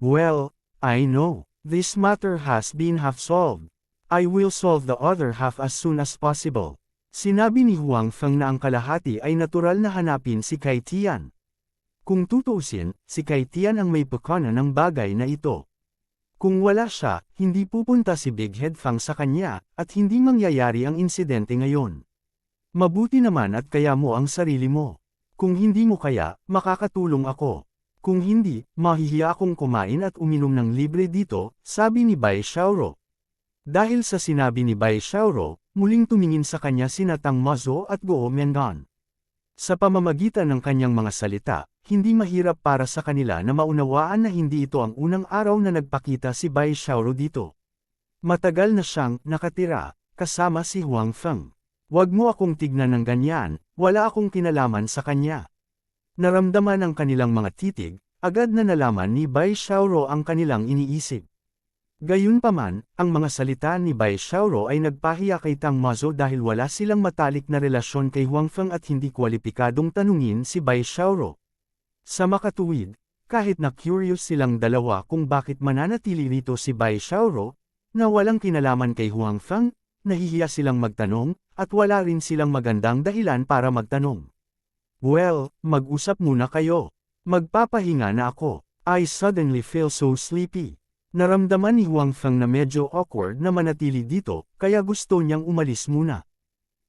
Well, I know. This matter has been half solved. I will solve the other half as soon as possible. Sinabi ni Huang Feng na ang kalahati ay natural na hanapin si Kai Tian. Kung tutuusin, si Kai Tian ang may pekana ng bagay na ito. Kung wala siya, hindi pupunta si Big Head Fang sa kanya, at hindi mangyayari ang insidente ngayon. Mabuti naman at kaya mo ang sarili mo. Kung hindi mo kaya, makakatulong ako. Kung hindi, mahihiya akong kumain at uminom ng libre dito, sabi ni Bai Xiaoro. Dahil sa sinabi ni Bai Xiaoro, muling tumingin sa kanya sina Tang Mazo at Guo Mengan. Sa pamamagitan ng kanyang mga salita, hindi mahirap para sa kanila na maunawaan na hindi ito ang unang araw na nagpakita si Bai Xiaoro dito. Matagal na siyang nakatira, kasama si Huang Feng. Huwag mo akong tignan ng ganyan, wala akong kinalaman sa kanya. Naramdaman ang kanilang mga titig, agad na nalaman ni Bai Xiaoro ang kanilang iniisip. Gayunpaman, ang mga salita ni Bai Xiaoro ay nagpahiya kay Tang Mazo dahil wala silang matalik na relasyon kay Huang Feng at hindi kwalipikadong tanungin si Bai Xiaoro. Sa makatuwid, kahit na curious silang dalawa kung bakit mananatili rito si Bai Xiaoro, na walang kinalaman kay Huang Feng, nahihiya silang magtanong, at wala rin silang magandang dahilan para magtanong. Well, mag-usap muna kayo. Magpapahinga na ako. I suddenly feel so sleepy. Naramdaman ni Huang Feng na medyo awkward na manatili dito, kaya gusto niyang umalis muna.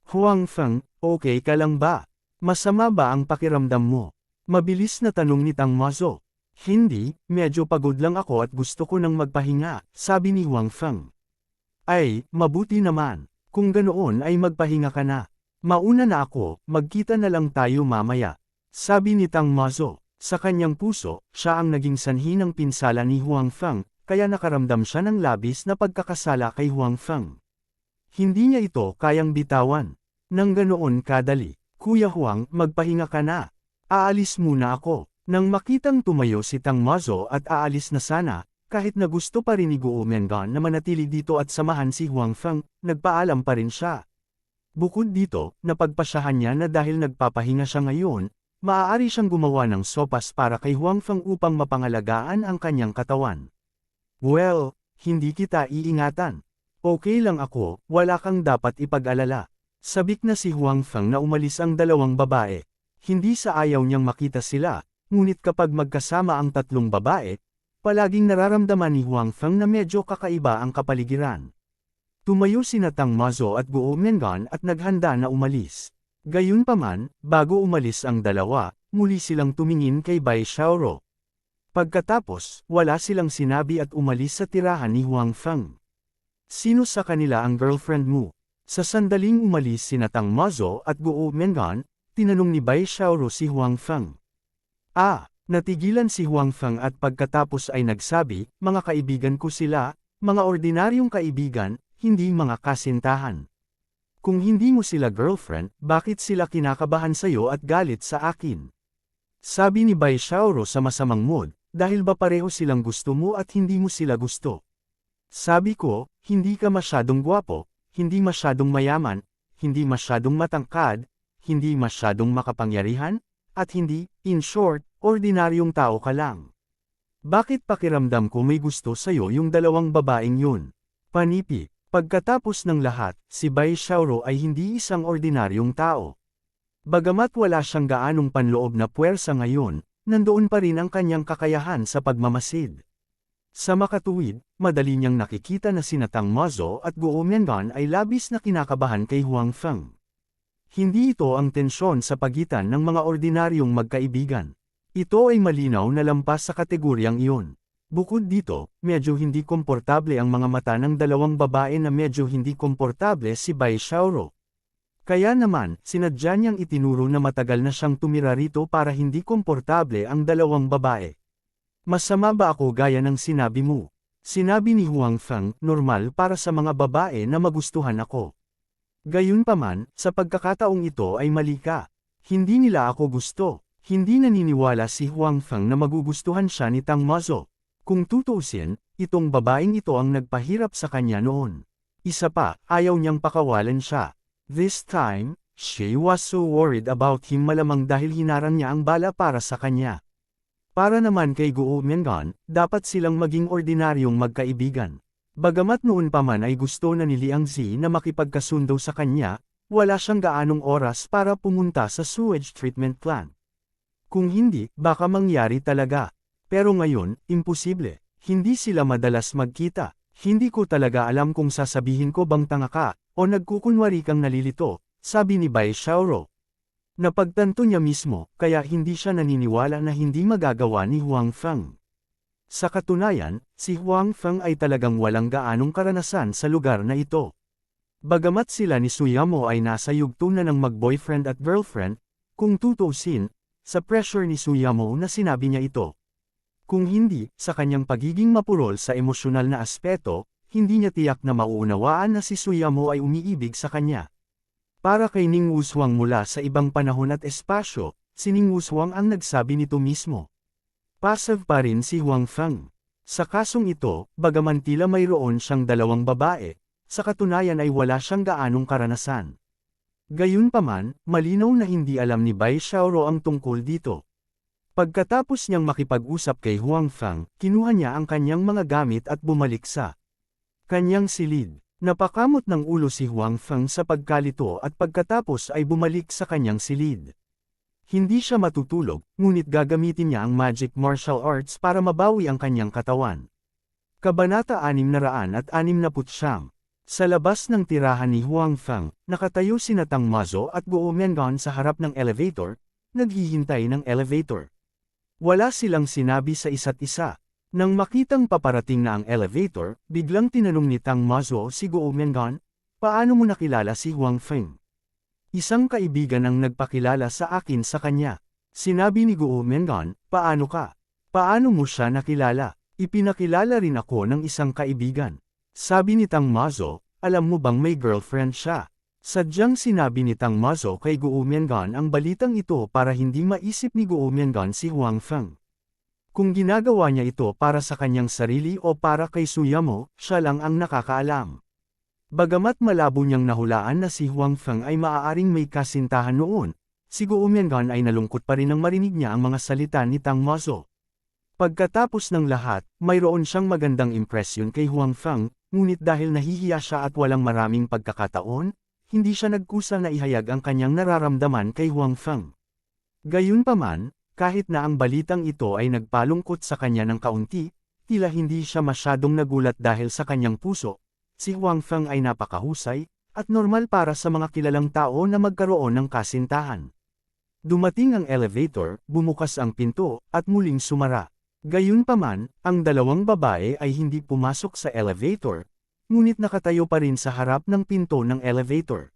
Huang Feng, okay ka lang ba? Masama ba ang pakiramdam mo? Mabilis na tanong ni Tang Mazo. Hindi, medyo pagod lang ako at gusto ko nang magpahinga, sabi ni Huang Feng. Ay, mabuti naman. Kung ganoon ay magpahinga ka na. Mauna na ako, magkita na lang tayo mamaya. Sabi ni Tang Mazo. Sa kanyang puso, siya ang naging sanhi ng pinsala ni Huang Feng, kaya nakaramdam siya ng labis na pagkakasala kay Huang Feng. Hindi niya ito kayang bitawan. Nang ganoon kadali, Kuya Huang, magpahinga ka na. Aalis muna ako. Nang makitang tumayo si Tang Mazo at aalis na sana, kahit na gusto pa rin ni Guo Mengan na manatili dito at samahan si Huang Feng, nagpaalam pa rin siya. Bukod dito, napagpasyahan niya na dahil nagpapahinga siya ngayon, maaari siyang gumawa ng sopas para kay Huang Feng upang mapangalagaan ang kanyang katawan. Well, hindi kita iingatan. Okay lang ako, wala kang dapat ipag-alala. Sabik na si Huang Feng na umalis ang dalawang babae. Hindi sa ayaw niyang makita sila, ngunit kapag magkasama ang tatlong babae, palaging nararamdaman ni Huang Feng na medyo kakaiba ang kapaligiran. Tumayo sina Tang Mazo at Guo Mengan at naghanda na umalis. Gayunpaman, bago umalis ang dalawa, muli silang tumingin kay Bai Xiaoro. Pagkatapos, wala silang sinabi at umalis sa tirahan ni Huang Feng. Sino sa kanila ang girlfriend mo? Sa sandaling umalis sina Tang Mazo at Guo Mengan, tinanong ni Bai Xiaoro si Huang Feng. Natigilan si Huang Feng at pagkatapos ay nagsabi, mga kaibigan ko sila, mga ordinaryong kaibigan, hindi mga kasintahan. Kung hindi mo sila girlfriend, bakit sila kinakabahan sa'yo at galit sa akin? Sabi ni Bai Xiaoro sa masamang mood, dahil ba pareho silang gusto mo at hindi mo sila gusto? Sabi ko, hindi ka masyadong gwapo, hindi masyadong mayaman, hindi masyadong matangkad, hindi masyadong makapangyarihan, at hindi, in short, ordinaryong tao ka lang. Bakit pakiramdam ko may gusto sa'yo yung dalawang babaeng yun? Panipi, pagkatapos ng lahat, si Bai Xiaoro ay hindi isang ordinaryong tao. Bagamat wala siyang gaanong panloob na puwersa ngayon, nandoon pa rin ang kanyang kakayahan sa pagmamasid. Sa makatuwid, madali niyang nakikita na sina Tang Mazo at Guo Mengan ay labis na kinakabahan kay Huang Feng. Hindi ito ang tensyon sa pagitan ng mga ordinaryong magkaibigan. Ito ay malinaw na lampas sa kategoryang iyon. Bukod dito, medyo hindi komportable ang mga mata ng dalawang babae na medyo hindi komportable si Bai Xiaoro. Kaya naman, sinadya niyang itinuro na matagal na siyang tumira rito para hindi komportable ang dalawang babae. Masama ba ako gaya ng sinabi mo? Sinabi ni Huang Feng, normal para sa mga babae na magustuhan ako. Gayunpaman, sa pagkakataong ito ay mali ka. Hindi nila ako gusto. Hindi naniniwala si Huang Feng na magugustuhan siya ni Tang Mazo. Kung tutuusin, itong babaeng ito ang nagpahirap sa kanya noon. Isa pa, ayaw niyang pakawalan siya. This time, she was so worried about him malamang dahil hinarang niya ang bala para sa kanya. Para naman kay Guo Mengan, dapat silang maging ordinaryong magkaibigan. Bagamat noon pa man ay gusto na ni Liang Zi na makipagkasundo sa kanya, wala siyang gaanong oras para pumunta sa sewage treatment plant. Kung hindi, baka mangyari talaga. Pero ngayon, imposible. Hindi sila madalas magkita. Hindi ko talaga alam kung sasabihin ko bang tanga ka, o nagkukunwari kang nalilito, sabi ni Bai Xiaoro. Napagtanto niya mismo, kaya hindi siya naniniwala na hindi magagawa ni Huang Feng. Sa katunayan, si Huang Feng ay talagang walang gaanong karanasan sa lugar na ito. Bagamat sila ni Suyamo ay nasa yugto na ng mag-boyfriend at girlfriend, kung tutuusin, sa pressure ni Suyamo na sinabi niya ito. Kung hindi, sa kanyang pagiging mapurol sa emosyonal na aspeto, hindi niya tiyak na mauunawaan na si Suyamo ay umiibig sa kanya. Para kay Ning Wushuang mula sa ibang panahon at espasyo, si Ning Wushuang ang nagsabi nito mismo. Passive pa rin si Huang Feng. Sa kasong ito, bagaman tila mayroon siyang dalawang babae, sa katunayan ay wala siyang gaanong karanasan. Gayunpaman, malinaw na hindi alam ni Bai Xiaoro ang tungkol dito. Pagkatapos niyang makipag-usap kay Huang Feng, kinuha niya ang kanyang mga gamit at bumalik sa kanyang silid. Napakamot ng ulo si Huang Feng sa pagkalito at pagkatapos ay bumalik sa kanyang silid. Hindi siya matutulog, ngunit gagamitin niya ang magic martial arts para mabawi ang kanyang katawan. Kabanata 669. Sa labas ng tirahan ni Huang Feng, nakatayo sina Tang Mazo at Guo Mengan sa harap ng elevator, naghihintay ng elevator. Wala silang sinabi sa isa't isa. Nang makitang paparating na ang elevator, biglang tinanong ni Tang Mazo si Guo Mengan, paano mo nakilala si Huang Feng? Isang kaibigan ang nagpakilala sa akin sa kanya. Sinabi ni Guo Mengan, paano ka? Paano mo siya nakilala? Ipinakilala rin ako ng isang kaibigan. Sabi ni Tang Mazo, alam mo bang may girlfriend siya? Sadyang sinabi ni Tang Mazo kay Guo Mengan ang balitang ito para hindi maisip ni Guo Mengan si Huang Feng. Kung ginagawa niya ito para sa kanyang sarili o para kay Suyamo, siya lang ang nakakaalam. Bagamat malabo niyang nahulaan na si Huang Feng ay maaaring may kasintahan noon, si Guo Mengan ay nalungkot pa rin nang marinig niya ang mga salita ni Tang Mazo. Pagkatapos ng lahat, mayroon siyang magandang impresyon kay Huang Feng, ngunit dahil nahihiya siya at walang maraming pagkakataon, hindi siya nagkusa na ihayag ang kanyang nararamdaman kay Huang Feng. Gayunpaman, kahit na ang balitang ito ay nagpalungkot sa kanya ng kaunti, tila hindi siya masyadong nagulat dahil sa kanyang puso, si Huang Feng ay napakahusay, at normal para sa mga kilalang tao na magkaroon ng kasintahan. Dumating ang elevator, bumukas ang pinto, at muling sumara. Gayunpaman, ang dalawang babae ay hindi pumasok sa elevator, ngunit nakatayo pa rin sa harap ng pinto ng elevator.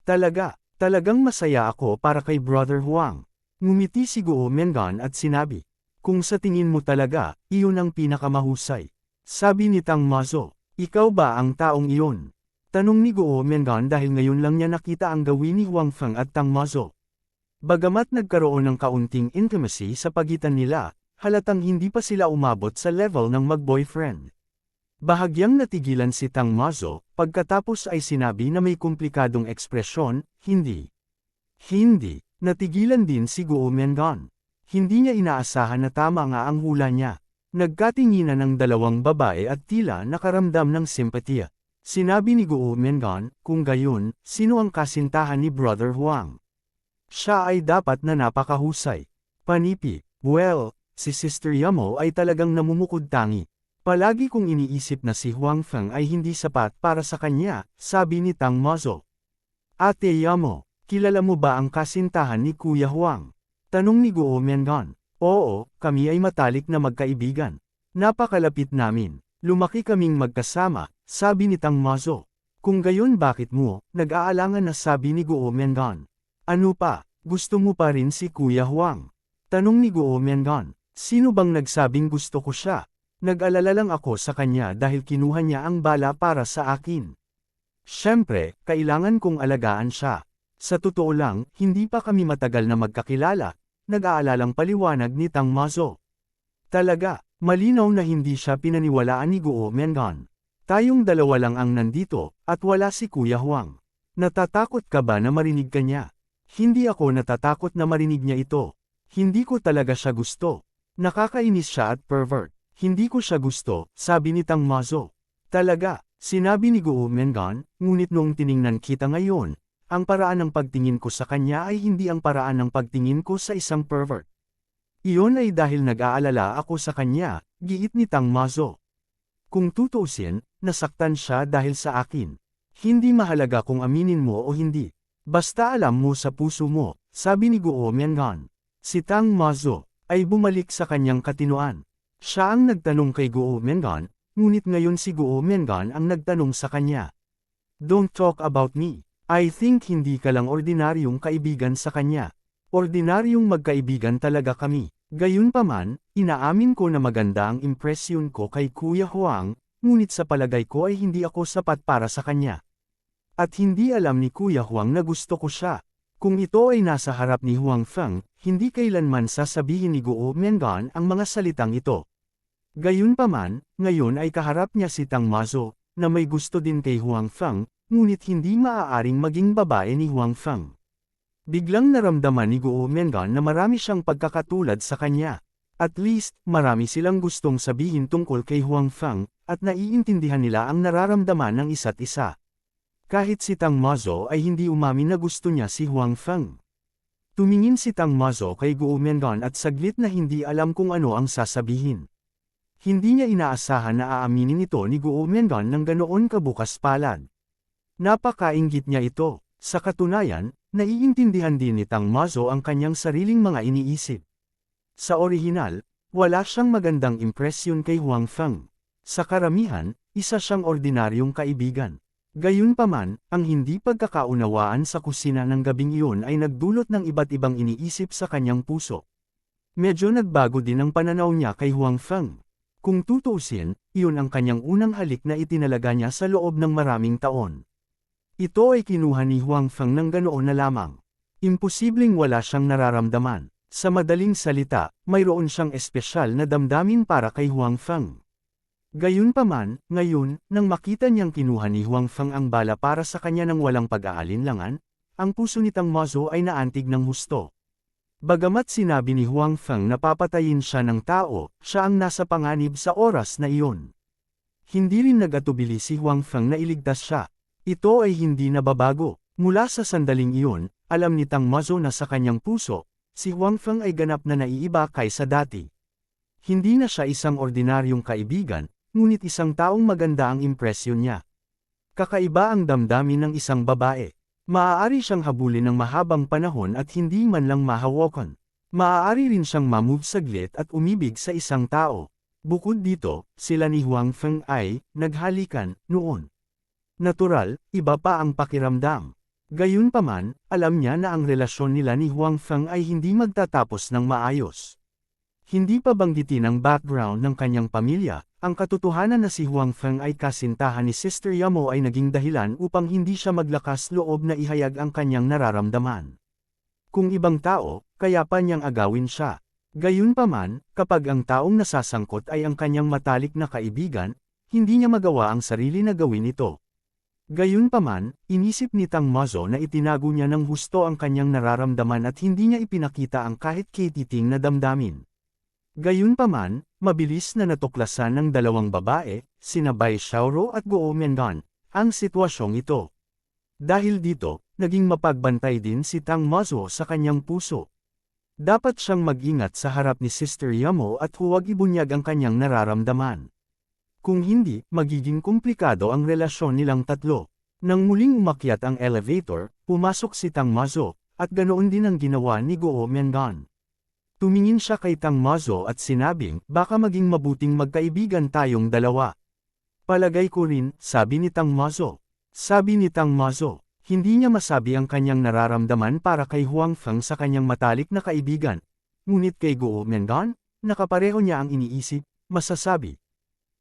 Talagang masaya ako para kay Brother Huang. Ngumiti si Guo Mengan at sinabi, kung sa tingin mo talaga, iyon ang pinakamahusay. Sabi ni Tang Mazo, ikaw ba ang taong iyon? Tanong ni Guo Mengan dahil ngayon lang niya nakita ang gawin ni Huang Feng at Tang Mazo. Bagamat nagkaroon ng kaunting intimacy sa pagitan nila, halatang hindi pa sila umabot sa level ng mag-boyfriend. Bahagyang natigilan si Tang Mazo, pagkatapos ay sinabi na may komplikadong ekspresyon, hindi. Natigilan din si Guo Mengan. Hindi niya inaasahan na tama nga ang hula niya. Nagkatinginan ng dalawang babae at tila nakaramdam ng simpatiya. Sinabi ni Guo Mengan, kung gayon, sino ang kasintahan ni Brother Huang? Siya ay dapat na napakahusay. Panipi, well, si Sister Yamo ay talagang namumukod tangi. Palagi kong iniisip na si Huang Feng ay hindi sapat para sa kanya, sabi ni Tang Mazo. Ate Yamo, kilala mo ba ang kasintahan ni Kuya Huang? Tanong ni Guo Mengan. Oo, kami ay matalik na magkaibigan. Napakalapit namin. Lumaki kaming magkasama, sabi ni Tang Mazo. Kung gayon bakit mo, nag-aalangan na sabi ni Guo Mengan. Ano pa, gusto mo pa rin si Kuya Huang? Tanong ni Guo Mengan. Sino bang nagsabing gusto ko siya? Nag-alala lang ako sa kanya dahil kinuha niya ang bala para sa akin. Siyempre, kailangan kong alagaan siya. Sa totoo lang, hindi pa kami matagal na magkakilala, nag-aalalang paliwanag ni Tang Mazo. Talaga, malinaw na hindi siya pinaniwalaan ni Guo Mengan. Tayong dalawa lang ang nandito, at wala si Kuya Huang. Natatakot ka ba na marinig ka niya? Hindi ako natatakot na marinig niya ito. Hindi ko talaga siya gusto. Nakakainis siya at pervert. Hindi ko siya gusto, sabi ni Tang Mazo. Talaga, sinabi ni Guo Mengan, ngunit noong tiningnan kita ngayon, ang paraan ng pagtingin ko sa kanya ay hindi ang paraan ng pagtingin ko sa isang pervert. Iyon ay dahil nag-aalala ako sa kanya, giit ni Tang Mazo. Kung tutuusin, nasaktan siya dahil sa akin. Hindi mahalaga kung aminin mo o hindi. Basta alam mo sa puso mo, sabi ni Guo Mengan. Si Tang Mazo ay bumalik sa kanyang katinoan. Siya ang nagtanong kay Guo Mengan, ngunit ngayon si Guo Mengan ang nagtanong sa kanya. Don't talk about me. I think hindi ka lang ordinaryong kaibigan sa kanya. Ordinaryong magkaibigan talaga kami. Gayunpaman, inaamin ko na maganda ang impresyon ko kay Kuya Huang, ngunit sa palagay ko ay hindi ako sapat para sa kanya. At hindi alam ni Kuya Huang na gusto ko siya. Kung ito ay nasa harap ni Huang Feng, hindi kailanman sasabihin ni Guo Mengan ang mga salitang ito. Gayunpaman, ngayon ay kaharap niya si Tang Mazo, na may gusto din kay Huang Feng, ngunit hindi maaaring maging babae ni Huang Feng. Biglang naramdaman ni Guo Mengan na marami siyang pagkakatulad sa kanya. At least, marami silang gustong sabihin tungkol kay Huang Feng, at naiintindihan nila ang nararamdaman ng isa't isa. Kahit si Tang Mazo ay hindi umamin na gusto niya si Huang Feng. Tumingin si Tang Mazo kay Guo Mengan at saglit na hindi alam kung ano ang sasabihin. Hindi niya inaasahan na aaminin ito ni Guo Mengan ng ganoon kabukas palad. Napakainggit niya ito. Sa katunayan, naiintindihan din ni Tang Mazo ang kanyang sariling mga iniisip. Sa orihinal, wala siyang magandang impresyon kay Huang Feng. Sa karamihan, isa siyang ordinaryong kaibigan. Gayunpaman, ang hindi pagkakaunawaan sa kusina ng gabing iyon ay nagdulot ng iba't ibang iniisip sa kanyang puso. Medyo nagbago din ang pananaw niya kay Huang Feng. Kung tutuusin, iyon ang kanyang unang halik na itinalaga niya sa loob ng maraming taon. Ito ay kinuha ni Huang Feng ng ganoon na lamang. Imposibleng wala siyang nararamdaman. Sa madaling salita, mayroon siyang espesyal na damdamin para kay Huang Feng. Gayunpaman, ngayon, nang makita niyang kinuha ni Huang Feng ang bala para sa kanya ng walang pag-aalinlangan, ang puso ni Tang Mazo ay naantig ng husto. Bagamat sinabi ni Huang Feng na papatayin siya ng tao, siya ang nasa panganib sa oras na iyon. Hindi rin nag-atubili si Huang Feng na iligtas siya. Ito ay hindi nababago. Mula sa sandaling iyon, alam ni Tang Mazo na sa kanyang puso, si Huang Feng ay ganap na naiiba kaysa dati. Hindi na siya isang ordinaryong kaibigan, ngunit isang taong maganda ang impresyon niya. Kakaiba ang damdamin ng isang babae. Maaari siyang habulin ng mahabang panahon at hindi man lang mahawakan. Maaari rin siyang mamove saglit at umibig sa isang tao. Bukod dito, sila ni Huang Feng ay naghalikan noon. Natural, iba pa ang pakiramdam. Gayunpaman, alam niya na ang relasyon nila ni Huang Feng ay hindi magtatapos ng maayos. Hindi pa banggitin ang background ng kanyang pamilya, ang katotohanan na si Huang Feng ay kasintahan ni Sister Yamo ay naging dahilan upang hindi siya maglakas loob na ihayag ang kanyang nararamdaman. Kung ibang tao, kaya pa niyang agawin siya. Gayunpaman, kapag ang taong nasasangkot ay ang kanyang matalik na kaibigan, hindi niya magawa ang sarili na gawin ito. Gayunpaman, inisip ni Tang Mazo na itinago niya ng husto ang kanyang nararamdaman at hindi niya ipinakita ang kahit katiting na damdamin. Gayunpaman, mabilis na natuklasan ng dalawang babae, sina Bai Xiaoro at Guo Mengan, ang sitwasyong ito. Dahil dito, naging mapagbantay din si Tang Mazo sa kanyang puso. Dapat siyang mag-ingat sa harap ni Sister Yamo at huwag ibunyag ang kanyang nararamdaman. Kung hindi, magiging komplikado ang relasyon nilang tatlo. Nang muling umakyat ang elevator, pumasok si Tang Mazo, at ganoon din ang ginawa ni Guo Mengan. Tumingin siya kay Tang Mazo at sinabing, baka maging mabuting magkaibigan tayong dalawa. Palagay ko rin, sabi ni Tang Mazo. Sabi ni Tang Mazo, hindi niya masabi ang kanyang nararamdaman para kay Huang Feng sa kanyang matalik na kaibigan. Ngunit kay Guo Mengan, nakapareho niya ang iniisip, masasabi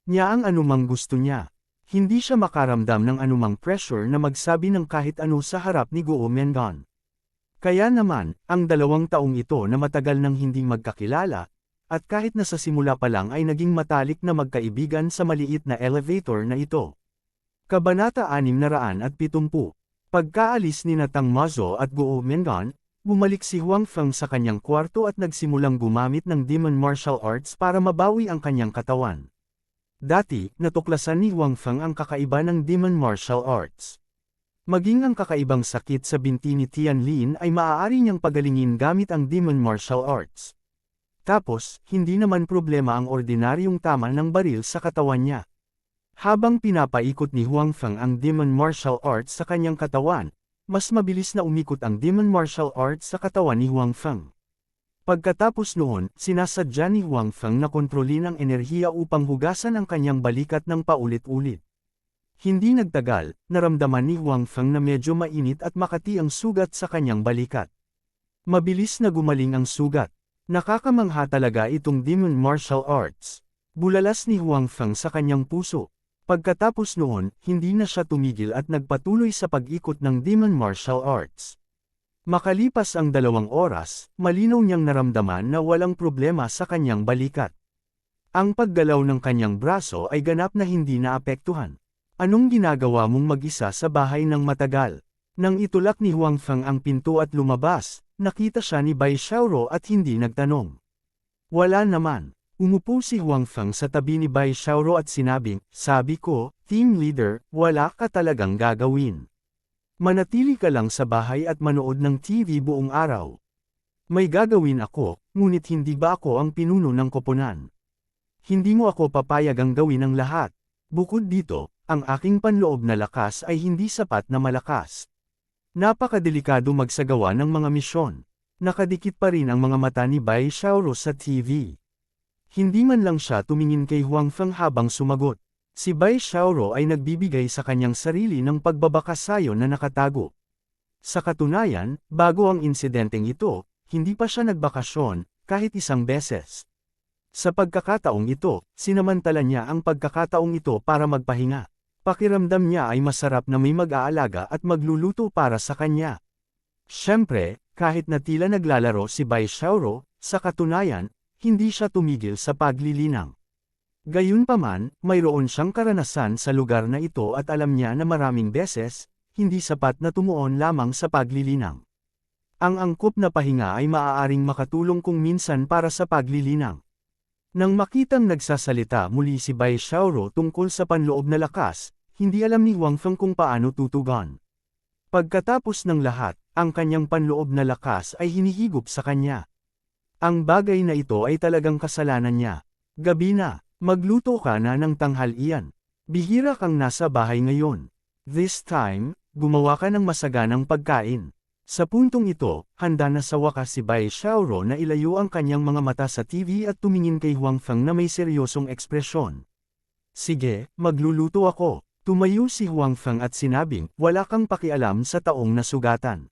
niya ang anumang gusto niya. Hindi siya makaramdam ng anumang pressure na magsabi ng kahit ano sa harap ni Guo Mengan. Kaya naman, ang 2 taong ito na matagal nang hindi magkakilala, at kahit na sa simula pa lang ay naging matalik na magkaibigan sa maliit na elevator na ito. Kabanata 670. Pagkaalis ni Tang Mazo at Guo Mengan, bumalik si Huang Feng sa kanyang kwarto at nagsimulang gumamit ng demon martial arts para mabawi ang kanyang katawan. Dati, natuklasan ni Huang Feng ang kakaiba ng demon martial arts. Maging ang kakaibang sakit sa binti ni Tianlin ay maaari niyang pagalingin gamit ang demon martial arts. Tapos, hindi naman problema ang ordinaryong tama ng baril sa katawan niya. Habang pinapaikot ni Huang Feng ang demon martial arts sa kanyang katawan, mas mabilis na umikot ang demon martial arts sa katawan ni Huang Feng. Pagkatapos noon, sinasadya ni Huang Feng na kontrolin ang enerhiya upang hugasan ang kanyang balikat ng paulit-ulit. Hindi nagtagal, naramdaman ni Huang Feng na medyo mainit at makati ang sugat sa kanyang balikat. Mabilis na gumaling ang sugat. Nakakamangha talaga itong demon martial arts. Bulalas ni Huang Feng sa kanyang puso. Pagkatapos noon, hindi na siya tumigil at nagpatuloy sa pag-ikot ng demon martial arts. Makalipas ang 2 oras, malinaw niyang naramdaman na walang problema sa kanyang balikat. Ang paggalaw ng kanyang braso ay ganap na hindi naapektuhan. Anong ginagawa mong mag-isa sa bahay ng matagal? Nang itulak ni Huang Feng ang pinto at lumabas, nakita siya ni Bai Xiaoro at hindi nagtanong. Wala naman. Umupo si Huang Feng sa tabi ni Bai Xiaoro at sinabing, sabi ko, team leader, wala ka talagang gagawin. Manatili ka lang sa bahay at manood ng TV buong araw. May gagawin ako, ngunit hindi ba ako ang pinuno ng koponan? Hindi mo ako papayagang gawin ang lahat. Bukod dito, ang aking panloob na lakas ay hindi sapat na malakas. Napakadelikado magsagawa ng mga misyon. Nakadikit pa rin ang mga mata ni Bai Xiaoro sa TV. Hindi man lang siya tumingin kay Huang Feng habang sumagot. Si Bai Xiaoro ay nagbibigay sa kanyang sarili ng pagbabakasayon na nakatago. Sa katunayan, bago ang insidenteng ito, hindi pa siya nagbakasyon, kahit isang beses. Sa pagkakataong ito, sinamantala niya ang pagkakataong ito para magpahinga. Pakiramdam niya ay masarap na may mag-aalaga at magluluto para sa kanya. Siyempre, kahit na tila naglalaro si Bai Xiaoro, sa katunayan, hindi siya tumigil sa paglilinang. Gayunpaman, mayroon siyang karanasan sa lugar na ito at alam niya na maraming beses, hindi sapat na tumuon lamang sa paglilinang. Ang angkop na pahinga ay maaaring makatulong kung minsan para sa paglilinang. Nang makitang nagsasalita muli si Bai Xiaoro tungkol sa panloob na lakas, hindi alam ni Huang Feng kung paano tutugon. Pagkatapos ng lahat, ang kanyang panloob na lakas ay hinihigop sa kanya. Ang bagay na ito ay talagang kasalanan niya. Gabi na, magluto ka na ng tanghalian. Bihira kang nasa bahay ngayon. This time, gumawa ka ng masaganang pagkain. Sa puntong ito, handa na sa wakas si Bai Xiaoro na ilayo ang kanyang mga mata sa TV at tumingin kay Huang Feng na may seryosong ekspresyon. Sige, magluluto ako. Tumayo si Huang Feng at sinabing, wala kang pakialam sa taong nasugatan.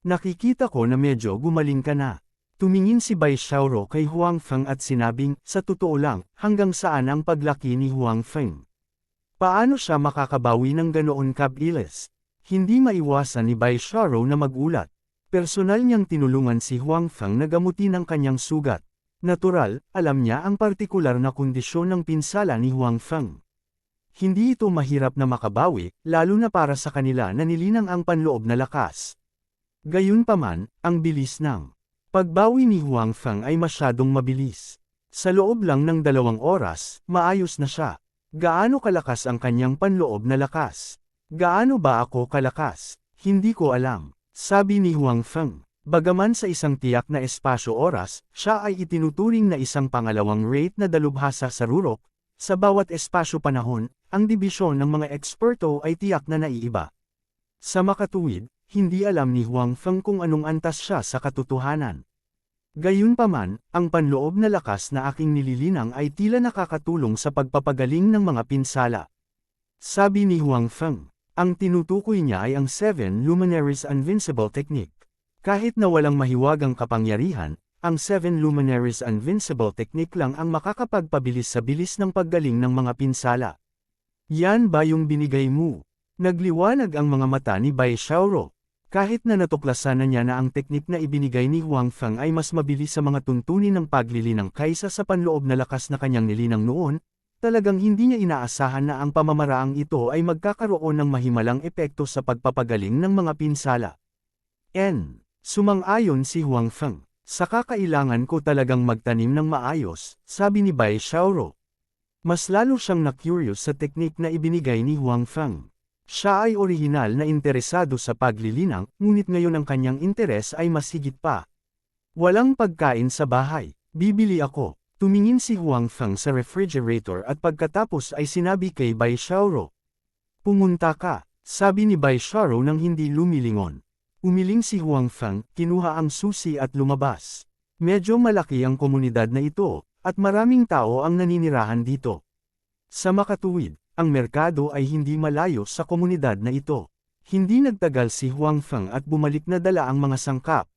Nakikita ko na medyo gumaling ka na. Tumingin si Bai Xiaoro kay Huang Feng at sinabing, sa totoo lang, hanggang saan ang paglaki ni Huang Feng? Paano siya makakabawi ng ganoon kabilis? Hindi maiwasan ni Bai Xiaoro na magulat. Personal niyang tinulungan si Huang Feng na gamutin ang kanyang sugat. Natural, alam niya ang partikular na kondisyon ng pinsala ni Huang Feng. Hindi ito mahirap na makabawi, lalo na para sa kanila na nilinang ang panloob na lakas. Gayunpaman, ang bilis ng pagbawi ni Huang Feng ay masyadong mabilis. Sa loob lang ng 2 oras, maayos na siya. Gaano kalakas ang kanyang panloob na lakas? Gaano ba ako kalakas? Hindi ko alam, sabi ni Huang Feng. Bagaman sa isang tiyak na espasyo-oras, siya ay itinuturing na isang pangalawang rate na dalubhasa sa rurok. Sa bawat espasyo-panahon, ang dibisyon ng mga eksperto ay tiyak na naiiba. Sa makatuwid, hindi alam ni Huang Feng kung anong antas siya sa katotohanan. Gayunpaman, ang panloob na lakas na aking nililinang ay tila nakakatulong sa pagpapagaling ng mga pinsala. Sabi ni Huang Feng, ang tinutukoy niya ay ang Seven Luminaries Invincible Technique. Kahit na walang mahiwagang kapangyarihan, ang Seven Luminaries Invincible Technique lang ang makakapagpabilis sa bilis ng paggaling ng mga pinsala. Yan ba yung binigay mo? Nagliwanag ang mga mata ni Bai Xiaoro. Kahit na natuklasan na niya na ang teknik na ibinigay ni Huang Feng ay mas mabilis sa mga tuntunin ng paglilinang kaysa sa panloob na lakas na kanyang nilinang noon, talagang hindi niya inaasahan na ang pamamaraang ito ay magkakaroon ng mahimalang epekto sa pagpapagaling ng mga pinsala. Sumang-ayon si Huang Feng. Saka kailangan ko talagang magtanim ng maayos, sabi ni Bai Xiaoro. Mas lalo siyang na-curious sa teknik na ibinigay ni Huang Feng. Siya ay orihinal na interesado sa paglilinang, ngunit ngayon ang kanyang interes ay mas higit pa. Walang pagkain sa bahay, bibili ako. Tumingin si Huang Feng sa refrigerator at pagkatapos ay sinabi kay Bai Xiaoro. Pumunta ka, sabi ni Bai Xiaoro nang hindi lumilingon. Umiling si Huang Feng, kinuha ang susi at lumabas. Medyo malaki ang komunidad na ito, at maraming tao ang naninirahan dito. Sa makatuwid, ang merkado ay hindi malayo sa komunidad na ito. Hindi nagtagal si Huang Feng at bumalik na dala ang mga sangkap.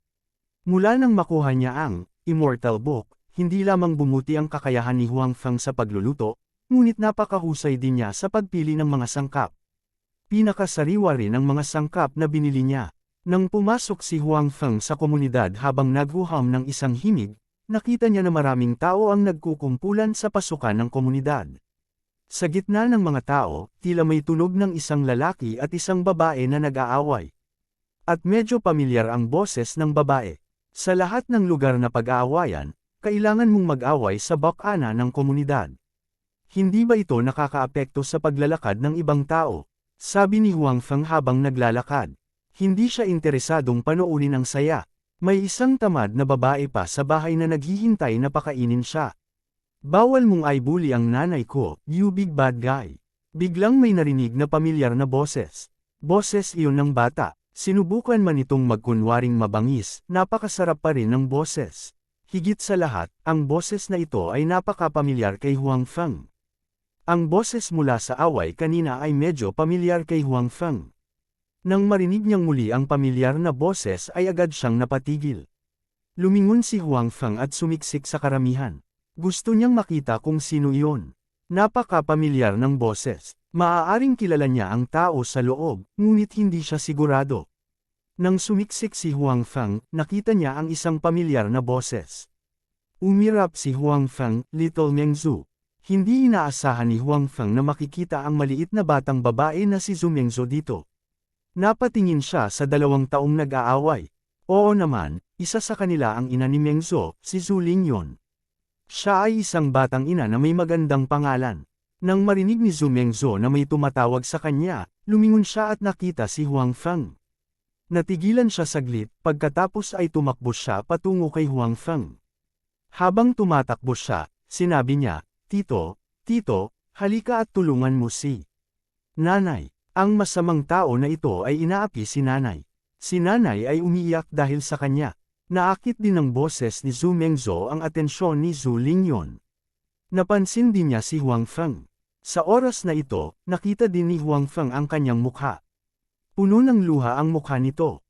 Mula nang makuha niya ang Immortal Book, hindi lamang bumuti ang kakayahan ni Huang Feng sa pagluluto, ngunit napakahusay din niya sa pagpili ng mga sangkap. Pinakasariwa rin ang mga sangkap na binili niya. Nang pumasok si Huang Feng sa komunidad habang naghuham ng isang himig, nakita niya na maraming tao ang nagkukumpulan sa pasukan ng komunidad. Sa gitna ng mga tao, tila may tunog ng isang lalaki at isang babae na nag-aaway. At medyo pamilyar ang boses ng babae. Sa lahat ng lugar na pag-aawayan, kailangan mong mag-away sa bakana ng komunidad. Hindi ba ito nakakaapekto sa paglalakad ng ibang tao? Sabi ni Huang Feng habang naglalakad. Hindi siya interesadong panoorin ang saya. May isang tamad na babae pa sa bahay na naghihintay na pakainin siya. Bawal mong i-bully ang nanay ko, you big bad guy. Biglang may narinig na pamilyar na boses. Boses iyon ng bata. Sinubukan man itong magkunwaring mabangis, napakasarap pa rin ng boses. Higit sa lahat, ang boses na ito ay napakapamilyar kay Huang Feng. Ang boses mula sa away kanina ay medyo pamilyar kay Huang Feng. Nang marinig niyang muli ang pamilyar na boses ay agad siyang napatigil. Lumingon si Huang Feng at sumiksik sa karamihan. Gusto niyang makita kung sino iyon. Napaka-pamilyar ng boses. Maaaring kilala niya ang tao sa loob, ngunit hindi siya sigurado. Nang sumiksik si Huang Feng, nakita niya ang isang pamilyar na boses. Umirap si Huang Feng, Little Mengzu. Hindi inaasahan ni Huang Feng na makikita ang maliit na batang babae na si Zhu Mengzu dito. Napatingin siya sa 2 taong nag-aaway. Oo naman, isa sa kanila ang ina ni Mengzu, si Zhu Lingyon. Siya ay isang batang ina na may magandang pangalan. Nang marinig ni Zhu Mengzu na may tumatawag sa kanya, lumingon siya at nakita si Huang Feng. Natigilan siya saglit, pagkatapos ay tumakbo siya patungo kay Huang Feng. Habang tumatakbo siya, sinabi niya, Tito, halika at tulungan mo si Nanay. Ang masamang tao na ito ay inaapi si Nanay. Si Nanay ay umiiyak dahil sa kanya. Naakit din ng boses ni Zhu Mengzu ang atensyon ni Zhu Lingyon. Napansin din niya si Huang Feng. Sa oras na ito, nakita din ni Huang Feng ang kanyang mukha. Puno ng luha ang mukha nito.